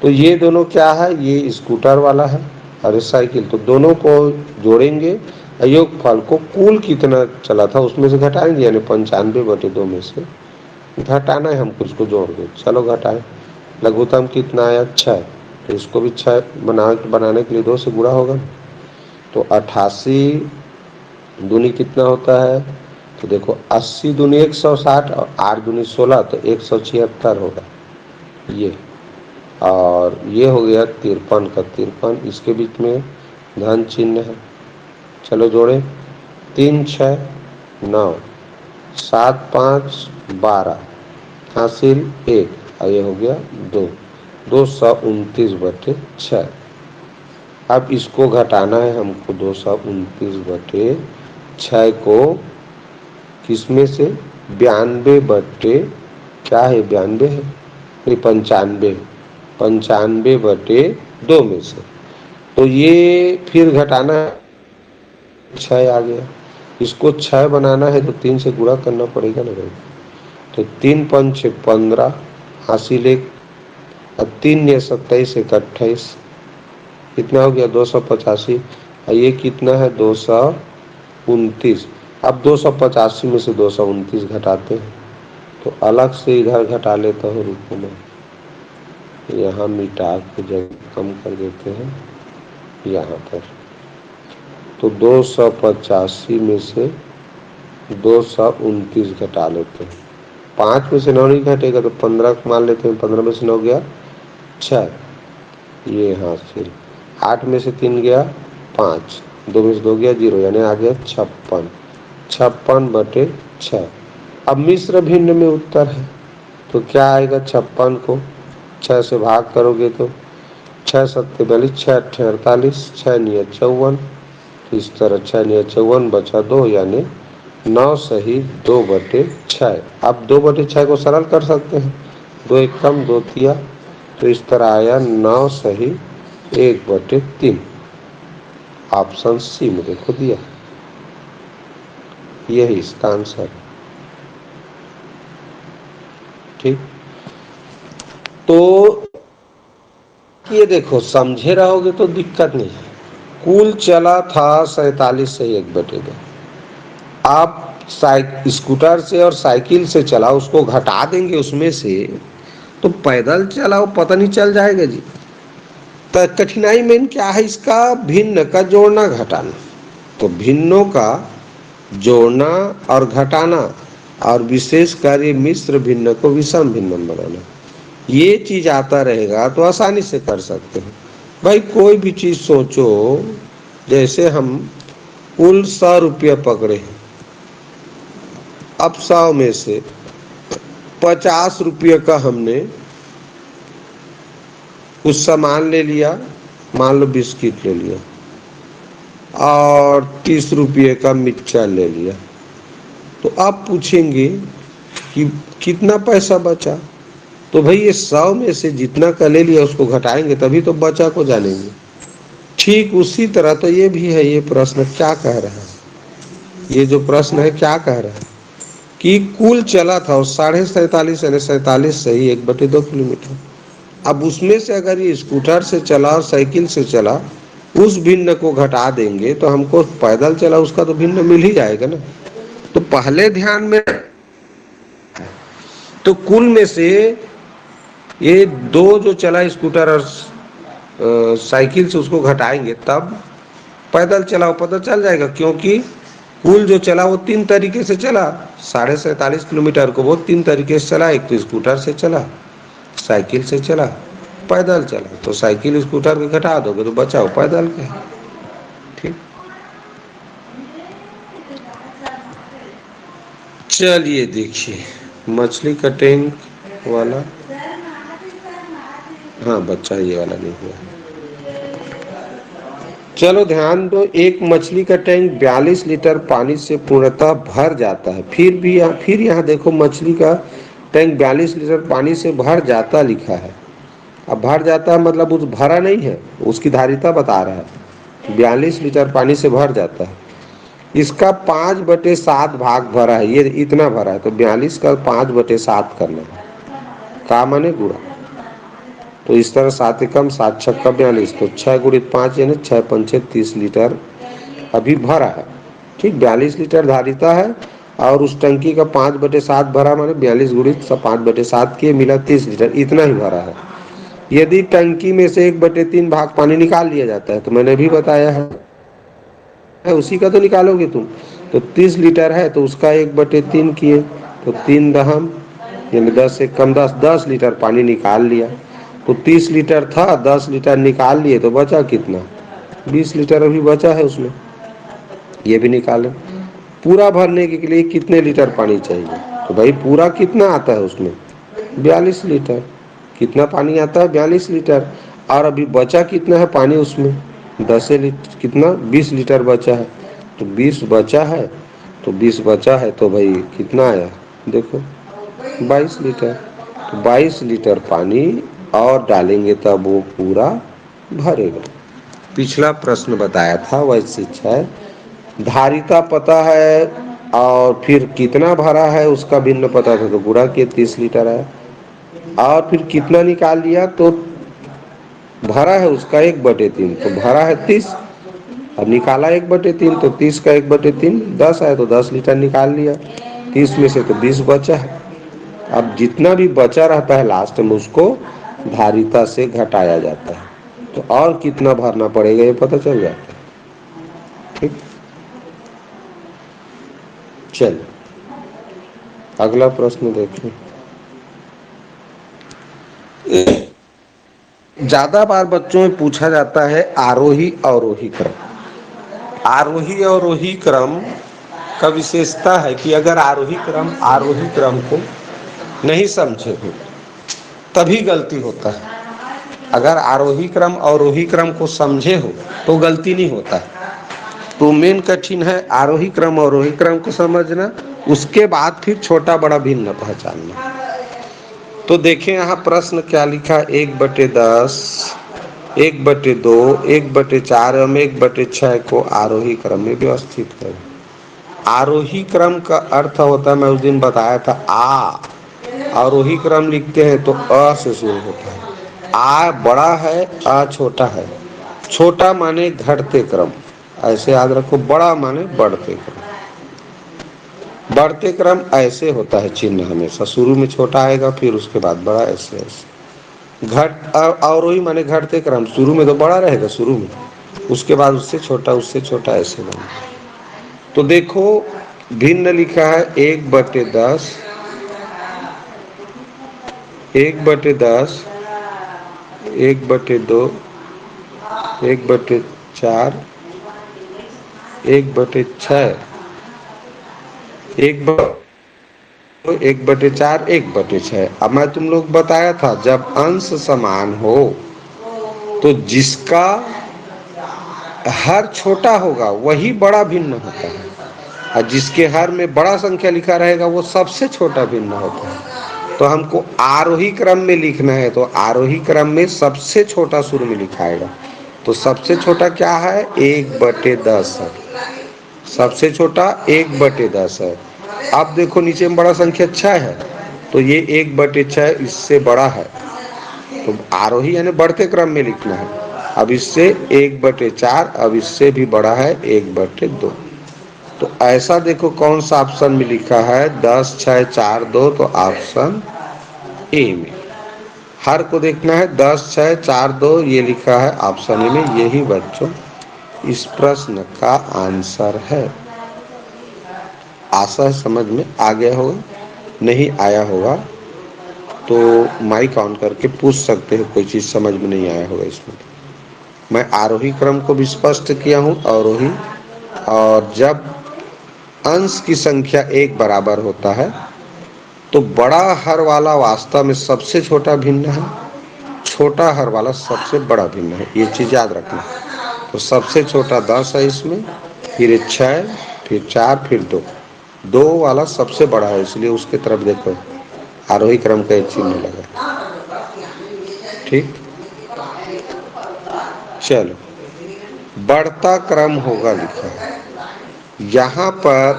तो ये दोनों क्या है? ये स्कूटर वाला है और साइकिल, तो दोनों को जोड़ेंगे, योगफल को कुल कितना चला था उसमें से घटाएंगे, यानी 95/2 में से घटाना है हमको, उसको जोड़ दो। चलो घटाएं। लघुत्तम कितना आया? 6, तो इसको भी 6 बनाने के लिए 2 से गुणा होगा। तो 88 दूनी कितना होता है? तो देखो 80 दूनी 160 और 8 दूनी 16, तो 176 होगा ये। और ये हो गया 53 का 53, इसके बीच में धन चिन्ह है। चलो जोड़े, 3 6 9, 7 5 12, हासिल 1, और ये हो गया 2, 229/6। अब इसको घटाना है हमको, 229/6 को किसमें से? 92 क्या है? 92 है नहीं, 95, 95/2 में से। तो ये फिर घटाना है, 6 आ गया। इसको 6 बनाना है तो 3 से गुणा करना पड़ेगा ना भाई। तो 3 5 15, हासिल 1, और 3 या 27 1 28, कितना हो गया? 285। और ये कितना है? 229। अब 285 में से 229 घटाते हैं, तो अलग से इधर घटा लेता हूँ, रुको में यहाँ मिटा के जगह कम कर देते हैं यहाँ पर। तो 285 में से 229 घटा लेते हैं। 5 में से 9 नहीं घटेगा, तो 15 मान लेते हैं। 15 में से 9 गया 6, ये हासिल 8 में से 3 गया 5, 2 में से 2 गया 0, यानी आ गया 56, 56/6। अब मिश्र भिन्न में उत्तर है, तो क्या आएगा? 56 को 6 से भाग करोगे तो 6 7 42, 6 8 48, 6 9 54, तो इस तरह 6 9 54 बचा 2, यानी 9 सही 2/6। अब 2/6 को सरल कर सकते हैं, 2 एक कम 2 तिया, तो इस तरह आया 9 सही 1/3। ऑप्शन सी में देखो दिया, यही इसका आंसर। ठीक, तो ये देखो, समझे रहोगे तो दिक्कत नहीं है। कुल चला था 47 से 1/2। आप स्कूटर से और साइकिल से चला, उसको घटा देंगे उसमें से, तो पैदल चलाओ पता नहीं चल जाएगा जी। तो कठिनाई मेन क्या है इसका? भिन्न का जोड़ना घटाना। तो भिन्नों का जोड़ना और घटाना, और विशेष कार्य मिश्र भिन्न को विषम भिन्न बनाना, ये चीज आता रहेगा तो आसानी से कर सकते हो। भाई कोई भी चीज सोचो, जैसे हम कुल 100 रुपया पकड़े हैं, अब 100 में से 50 रुपये का हमने कुछ सामान ले लिया, मान लो बिस्किट ले लिया, और 30 रुपये का मिर्चा ले लिया। तो आप पूछेंगे कि कितना पैसा बचा? तो भाई ये 100 में से जितना का ले लिया उसको घटाएंगे तभी तो बचा को जानेंगे। ठीक उसी तरह तो ये भी है। ये प्रश्न क्या कह रहा है? ये जो प्रश्न है क्या कह रहा है कि कुल चला था 47.5 यानी 47 सही 1/2 किलोमीटर। अब उसमें से अगर ये स्कूटर से चला और साइकिल से चला, उस भिन्न को घटा देंगे तो हमको पैदल चला उसका तो भिन्न मिल ही जाएगा ना। तो पहले ध्यान में, तो कुल में से ये दो जो चला स्कूटर और साइकिल से, उसको घटाएंगे तब पैदल चलाओ पता चल जाएगा। क्योंकि कुल जो चला वो 3 तरीके से चला, 47.5 किलोमीटर को वो 3 तरीके से चला। एक तो स्कूटर से चला, साइकिल से चला, पैदल चला। तो साइकिल स्कूटर को घटा दोगे तो बचाओ पैदल के। ठीक, चलिए देखिए मछली का टैंक वाला, हाँ बच्चा ये वाला नहीं हुआ। चलो ध्यान दो, एक मछली का टैंक 42 लीटर पानी से पूर्णतः भर जाता है। फिर यहाँ देखो मछली का टैंक 42 लीटर पानी से भर जाता लिखा है। अब भर जाता है मतलब उस भरा नहीं है, उसकी धारिता बता रहा है। 42 लीटर पानी से भर जाता है, इसका 5/7 भाग भरा है। ये इतना भरा है तो 42 का 5/7 करना है, का माने गुणा। तो इस तरह 7 एकम 7 छक्का 42, तो 6 × 5 यानी 6 पंचे 30 लीटर अभी भरा है। ठीक, 42 लीटर धारिता है और उस टंकी का 5/7 भरा, माने 42 × 5/7 किए, मिला 30 लीटर, इतना ही भरा है। यदि टंकी में से 1/3 भाग पानी निकाल लिया जाता है, तो मैंने भी बताया है उसी का तो निकालोगे तुम। तो 30 लीटर है तो उसका 1/3 किए, तो 3 दहम यानी 10 एकम 10 लीटर पानी निकाल लिया। तो 30 लीटर था, 10 लीटर निकाल लिए, तो बचा कितना? 20 लीटर अभी बचा है उसमें, ये भी निकालें। पूरा भरने के लिए कितने लीटर पानी चाहिए? तो भाई पूरा कितना आता है उसमें? 42 लीटर। कितना पानी आता है? 42 लीटर। और अभी बचा कितना है पानी उसमें? 10 लीटर, कितना? 20 लीटर बचा है। तो 20 बचा है, तो 20 बचा है तो भाई कितना आया देखो, 22 लीटर। तो 22 लीटर पानी और डालेंगे तब वो पूरा भरेगा। पिछला प्रश्न बताया था वैसे है, धारिता पता है और फिर कितना भरा है उसका भिन्न पता था, तो गुणा के 30 लीटर है। और फिर कितना निकाल लिया, तो भरा है उसका 1/3, तो भरा है 30 और निकाला 1/3, तो 30 का 1/3 10 है, तो 10 लीटर निकाल लिया। 30 में से तो 20 बचा है। अब जितना भी बचा रहता है लास्ट में उसको धारिता से घटाया जाता है, तो और कितना भरना पड़ेगा ये पता चल जाता है। ठीक, चल अगला प्रश्न देखें। ज्यादा बार बच्चों में पूछा जाता है आरोही अवरोही क्रम। आरोही अवरोही क्रम का विशेषता है कि अगर आरोही क्रम को नहीं समझे हो तभी गलती होता है। अगर आरोही क्रम अवरोही क्रम को समझे हो तो गलती नहीं होता है। तो मेन कठिन है आरोही क्रम अवरोही क्रम को समझना, उसके बाद फिर छोटा बड़ा भिन्न पहचानना। तो देखें यहाँ प्रश्न क्या लिखा, 1/10, 1/2, 1/4 एवं 1/6 को आरोही क्रम में व्यवस्थित करें। आरोही क्रम का अर्थ होता है, मैं उस दिन बताया था, आरोही क्रम लिखते हैं तो अ से शुरू होता है। आ बड़ा है, आ छोटा है। छोटा माने घटते क्रम, ऐसे याद रखो। बड़ा माने बढ़ते क्रम। बढ़ते क्रम ऐसे होता है चिन्ह हमेशा, शुरू में छोटा आएगा फिर उसके बाद बड़ा, ऐसे ऐसे। घट अवरोही माने घटते क्रम, शुरू में तो बड़ा रहेगा शुरू में, उसके बाद उससे छोटा ऐसे बना। तो देखो भिन्न लिखा है 1/10, 1/10, 1/2, 1/4, 1/6, 1/4, 1/6। अब मैं तुम लोग बताया था जब अंश समान हो तो जिसका हर छोटा होगा वही बड़ा भिन्न होता है, और जिसके हर में बड़ा संख्या लिखा रहेगा वो सबसे छोटा भिन्न होता है। तो हमको आरोही क्रम में लिखना है, तो आरोही क्रम में सबसे छोटा शुरू में लिखाएगा। तो सबसे छोटा क्या है? 1/10 है। सबसे छोटा 1/10 है। अब देखो नीचे में बड़ा संख्या 6 है, तो ये 1/6 इससे बड़ा है, तो आरोही यानी बढ़ते क्रम में लिखना है। अब इससे 1/4, अब इससे भी बड़ा है 1/2। तो ऐसा देखो कौन सा ऑप्शन में लिखा है 10, 6, 4, 2, तो ऑप्शन ए में। हर को देखना है 10, 6, 4, 2 ये लिखा है ऑप्शन ए में। यही बच्चों इस प्रश्न का आंसर है। आशा है समझ में आ गया होगा, नहीं आया होगा तो माइक ऑन करके पूछ सकते हैं, कोई चीज़ समझ में नहीं आया होगा इसमें। मैं आरोही क्रम को भी स्पष्ट किया हूँ, अवरोही। और जब अंश की संख्या 1 बराबर होता है तो बड़ा हर वाला वास्तव में सबसे छोटा भिन्न है, छोटा हर वाला सबसे बड़ा भिन्न है, ये चीज़ याद रखना। तो सबसे छोटा 10 है इसमें, फिर 6, फिर 4, फिर 2। 2 वाला सबसे बड़ा है, इसलिए उसके तरफ देखो आरोही क्रम का एक चिन्ह लगा। ठीक, चलो बढ़ता क्रम होगा लिखा है। यहाँ पर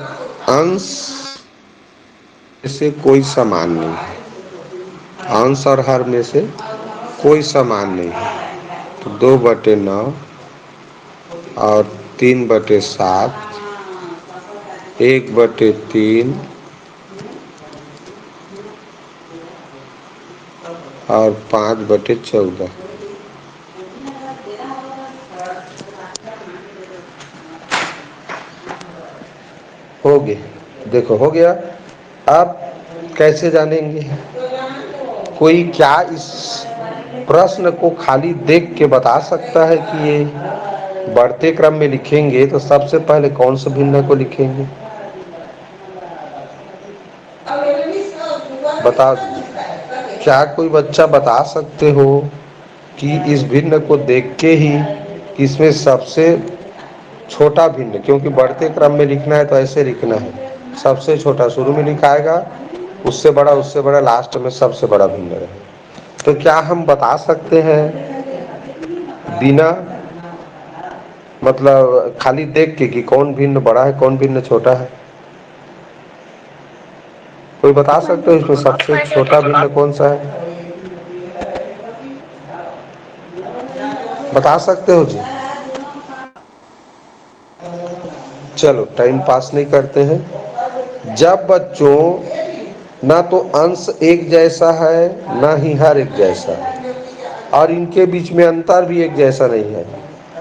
अंश से कोई समान नहीं है, अंश और हर में से कोई समान नहीं है। तो 2/9 और 3/7, 1/3 और 5/14 हो गए। देखो हो गया। अब कैसे जानेंगे? कोई क्या इस प्रश्न को खाली देख के बता सकता है कि ये बढ़ते क्रम में लिखेंगे तो सबसे पहले कौन से भिन्न को लिखेंगे? बता दो। क्या कोई बच्चा बता सकते हो कि इस भिन्न को देख के ही इसमें सबसे छोटा भिन्न, क्योंकि बढ़ते क्रम में लिखना है तो ऐसे लिखना है, सबसे छोटा शुरू में लिखाएगा, उससे बड़ा लास्ट में सबसे बड़ा भिन्न रहे। तो क्या हम बता सकते हैं बिना मतलब खाली देख के कि कौन भिन्न बड़ा है कौन भिन्न छोटा है? कोई बता सकते हो इसमें सबसे छोटा भिन्न कौन सा है? बता सकते हो जी? चलो टाइम पास नहीं करते हैं। जब बच्चों ना तो अंश एक जैसा है ना ही हर एक जैसा है, और इनके बीच में अंतर भी एक जैसा नहीं है।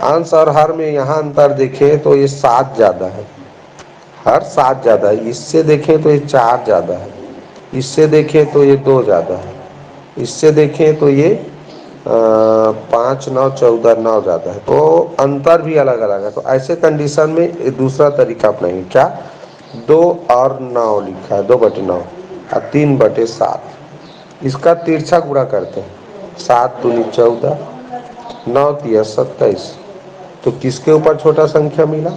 अंश और हर में यहाँ अंतर देखें तो ये 7 ज़्यादा है, हर 7 ज़्यादा है। इससे देखें तो ये 4 ज़्यादा है, इससे देखें तो ये 2 ज़्यादा है, इससे देखें तो ये 5, 9, 14, 9 ज़्यादा है। तो अंतर भी अलग अलग है। तो ऐसे कंडीशन में दूसरा तरीका अपनाएंगे। क्या? 2 और 9 लिखा है, 2/9 और 3/7। इसका तिरछा गुणा करते हैं, 7 दूनी 14, 9 तिया 27। तो किसके ऊपर छोटा संख्या मिला?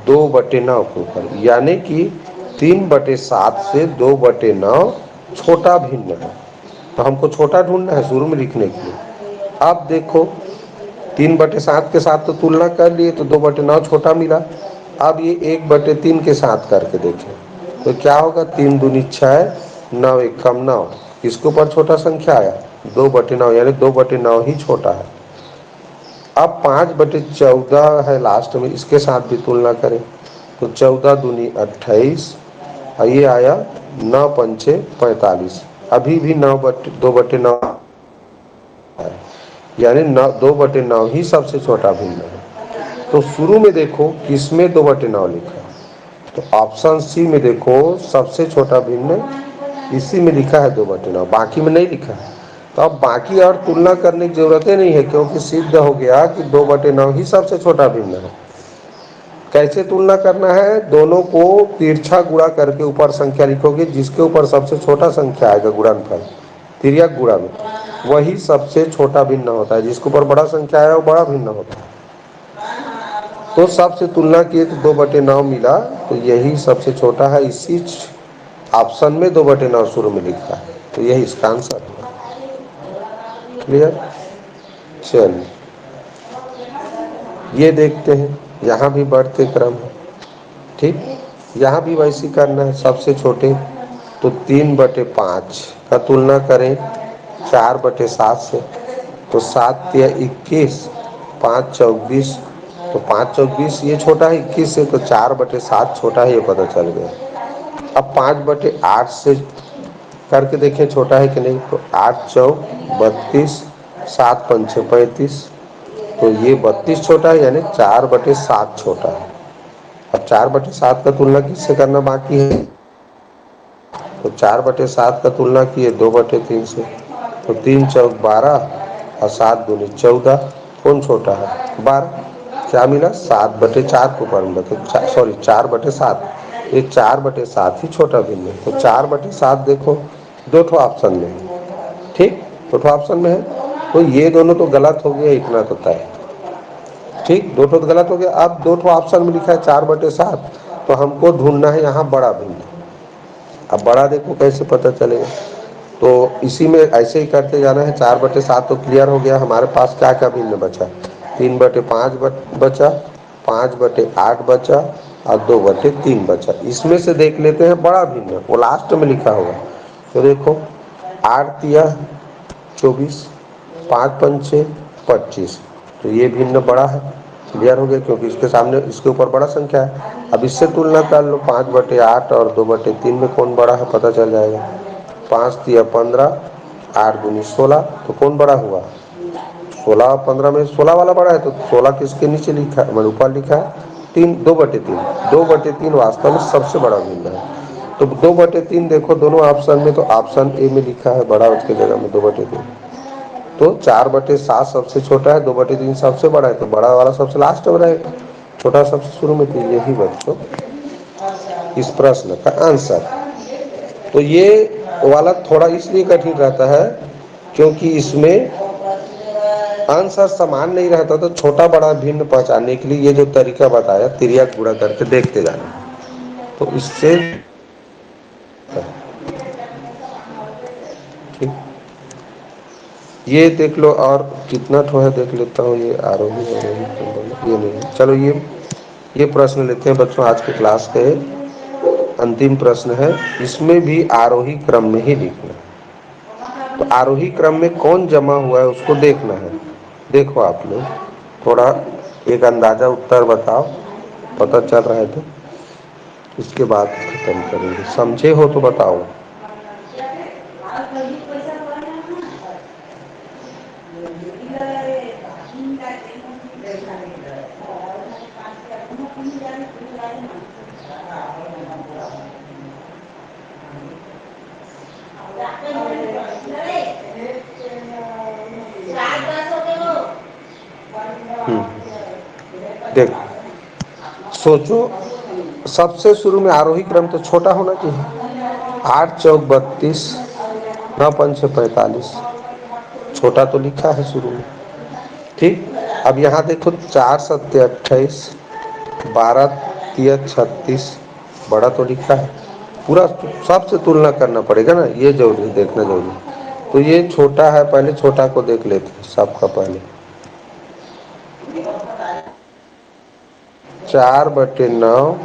2/9 के ऊपर, यानी कि 3/7 से 2/9 छोटा भिन्न है। तो हमको छोटा ढूंढना है शुरू में लिखने के लिए। अब देखो 3/7 के साथ तो तुलना कर लिए तो 2/9 छोटा मिला। अब ये 1/3 के साथ करके देखें तो क्या होगा? 3 दूनी 6, 9 एकम 9, किसके ऊपर छोटा संख्या आया, 2/9, यानी 2/9 ही छोटा है। अब 5/14 है लास्ट में, इसके साथ भी तुलना करें तो 14 दूनी 28 और ये आया 9 पंचे 45, अभी भी 2/9 है, यानी 2/9 ही सबसे छोटा भिन्न है। तो शुरू में देखो किसमें 2/9 लिखा है, तो ऑप्शन सी में देखो सबसे छोटा भिन्न इसी में लिखा है 2/9, बाकी में नहीं लिखा है। तो अब बाकी और तुलना करने की जरूरत ही नहीं है, क्योंकि सिद्ध हो गया कि 2/9 ही सबसे छोटा भिन्न है। कैसे तुलना करना है, दोनों को तिरछा गुणा करके ऊपर संख्या लिखोगे, जिसके ऊपर सबसे छोटा संख्या आएगा गुणनफल तिर्यक गुणा में, वही सबसे छोटा भिन्न होता है, जिसके ऊपर बड़ा संख्या आया वो बड़ा भिन्न होता है। तो सबसे तुलना किए तो 2/9 मिला, तो यही सबसे छोटा है, इसी ऑप्शन में 2/9 शुरू में लिखा है, तो यही इसका आंसर है। क्लियर? चलिए ये देखते हैं, यहाँ भी बढ़ते क्रम है। ठीक, यहाँ भी वैसे करना है, सबसे छोटे तो 3/5 का तुलना करें 4/7 से, तो 7 या 21, 5 चौक 20, तो 5 चौक 20 ये छोटा है 21 से, तो 4/7 छोटा है, ये पता चल गया। अब 5/8 से करके देखें छोटा है कि नहीं, तो 8 चौक 32, 7 पंचे 35, तो ये 32 छोटा है, यानी 4/7 छोटा है। अब 4/7 का तुलना किससे करना बाकी है, तो 4/7 का तुलना किए 2/3 से, तो 3 चौक 12 और 7 दूनी 14, कौन छोटा है, 12। क्या मिला, 7/4 को ऊपर मिला, तो सॉरी 4/7, ये 4/7 ही छोटा भिन्न है। तो 4/7 देखो दो ठो ऑप्शन में है, ठीक, दो ठो ऑप्शन में है, तो ये दोनों तो गलत हो गया, इतना तो तय। ठीक, दो ठो तो गलत हो गया। अब दो ठो ऑप्शन में लिखा है 4/7, तो हमको ढूंढना है यहाँ बड़ा भिन्न। अब बड़ा देखो कैसे पता चलेगा, तो इसी में ऐसे ही करते जाना है। 4/7 तो क्लियर हो गया, हमारे पास क्या क्या भिन्न बचा, 3/5 बचा, 5/8 बचा और 2/3 बचा। इसमें से देख लेते हैं बड़ा भिन्न, वो लास्ट में लिखा होगा। तो देखो 8 या 24, 5 पंचे 25, तो ये भिन्न बड़ा है, क्लियर हो गया, क्योंकि इसके सामने इसके ऊपर बड़ा संख्या है। अब इससे तुलना कर लो, 5/8 और 2/3 में कौन बड़ा है पता चल जाएगा। 5 या 15, 8 दूनी 16, तो कौन बड़ा हुआ, 16 और 15 में 16 वाला बड़ा है, तो 16 किसके नीचे लिखा है, मैंने ऊपर लिखा है 3, 2/3, 2/3 वास्तव में सबसे बड़ा भिन्न है। तो 2/3 देखो दोनों ऑप्शन में, तो ऑप्शन ए में लिखा है बड़ा, उसके जगह में 2/3। तो 4/7 सबसे छोटा है, 2/3 सबसे बड़ा है, तो बड़ा वाला सबसे लास्ट में रहेगा, छोटा सबसे शुरू में। तो यही बच्चों इस प्रश्न का आंसर। तो ये वाला थोड़ा इसलिए कठिन रहता है क्योंकि इसमें आंसर समान नहीं रहता, तो छोटा बड़ा भिन्न पहचानने के लिए ये जो तरीका बताया तिर्यक गुणा करके देखते जाना, तो इससे ठीक। ये देख लो, और कितना ठो है देख लेता हूँ, ये आरोही ये नहीं है। चलो ये प्रश्न लेते हैं बच्चों, आज के क्लास के अंतिम प्रश्न है। इसमें भी आरोही क्रम में ही लिखना है, तो आरोही क्रम में कौन जमा हुआ है उसको देखना है। देखो आप लोग थोड़ा एक अंदाजा उत्तर बताओ, पता चल रहा है तो इसके बाद खत्म करेंगे, समझे हो तो बताओ। देख सोचो, सबसे शुरू में आरोही क्रम तो छोटा होना चाहिए। 8 चौक 32, 9 पंचे 45, छोटा तो लिखा है शुरू में, ठीक। अब यहाँ देखो 4 सत्ते 28, 12 तिया 36, बड़ा तो लिखा है। पूरा सबसे तुलना करना पड़ेगा ना, ये जरूरी देखना जरूरी। तो ये छोटा है, पहले छोटा को देख लेते हैं सबका पहले। 4/9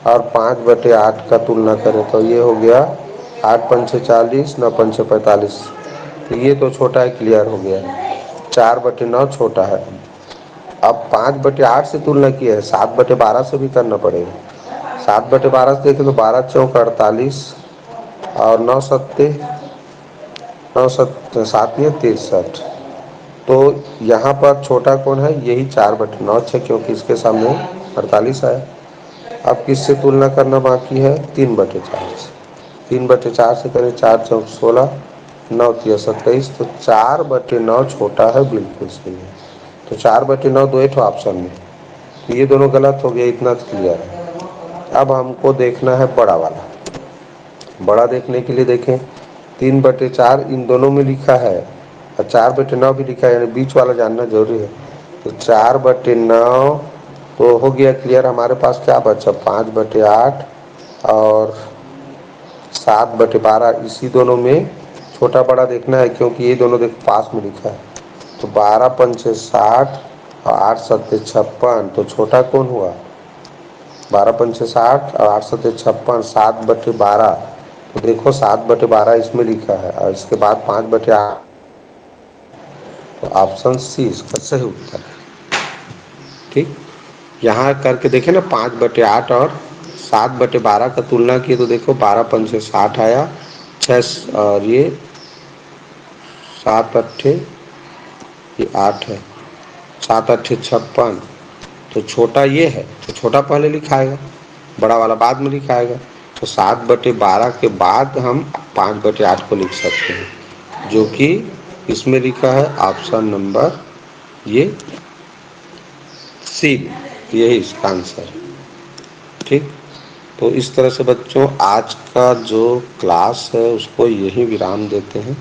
और 5/8 का तुलना करें तो ये हो गया 8 पंचे 40, 9 पंचे 45। तो ये तो छोटा है, क्लियर हो गया। 4/9 छोटा है। अब 5/8 से तुलना की है, 7/12 से भी करना पड़ेगा। 7/12 से देखें तो 12 चौक 48 और 9 सत्ते 9 7 में 63। तो यहाँ पर छोटा कौन है, यही 4/9 है, क्योंकि इसके सामने 48 आया। अब किससे तुलना करना बाकी है, 3/4 से। 3/4 से करें, 4 चौक 16, 9 तिया 27। तो 4/9 छोटा है, बिल्कुल सही है। तो 4/9 दो ठो ऑप्शन में, तो ये दोनों गलत हो गया, इतना क्लियर है। अब हमको देखना है बड़ा वाला। बड़ा देखने के लिए देखें, 3/4 इन दोनों में लिखा है और 4/9 भी लिखा है, यानी बीच वाला जानना जरूरी है। तो 4/9 तो हो गया क्लियर। हमारे पास क्या बचा, 5/8 और 7/12। इसी दोनों में छोटा बड़ा देखना है, क्योंकि ये दोनों देख पास में लिखा है। तो 12 पंचे 60 और 8 सत्ते 56। तो छोटा कौन हुआ, 12 पंचे 60 और 8 सत्ते 56, 7/12। तो देखो 7/12 इसमें लिखा है और इसके बाद 5/8। तो ऑप्शन सी इसका सही उत्तर है। ठीक, यहाँ करके देखें ना, 5/8 और 7/12 का तुलना किए तो देखो 12 पंचे 60 आया, 6 और ये 7 अट्ठे, ये 8 है, 7 अट्ठे 56। तो छोटा ये है, तो छोटा पहले लिखाएगा, बड़ा वाला बाद में लिखाएगा। तो 7/12 के बाद हम 5/8 को लिख सकते हैं, जो कि इसमें लिखा है ऑप्शन नंबर ये सी, यही इसका आंसर है। ठीक, तो इस तरह से बच्चों आज का जो क्लास है उसको यही विराम देते हैं।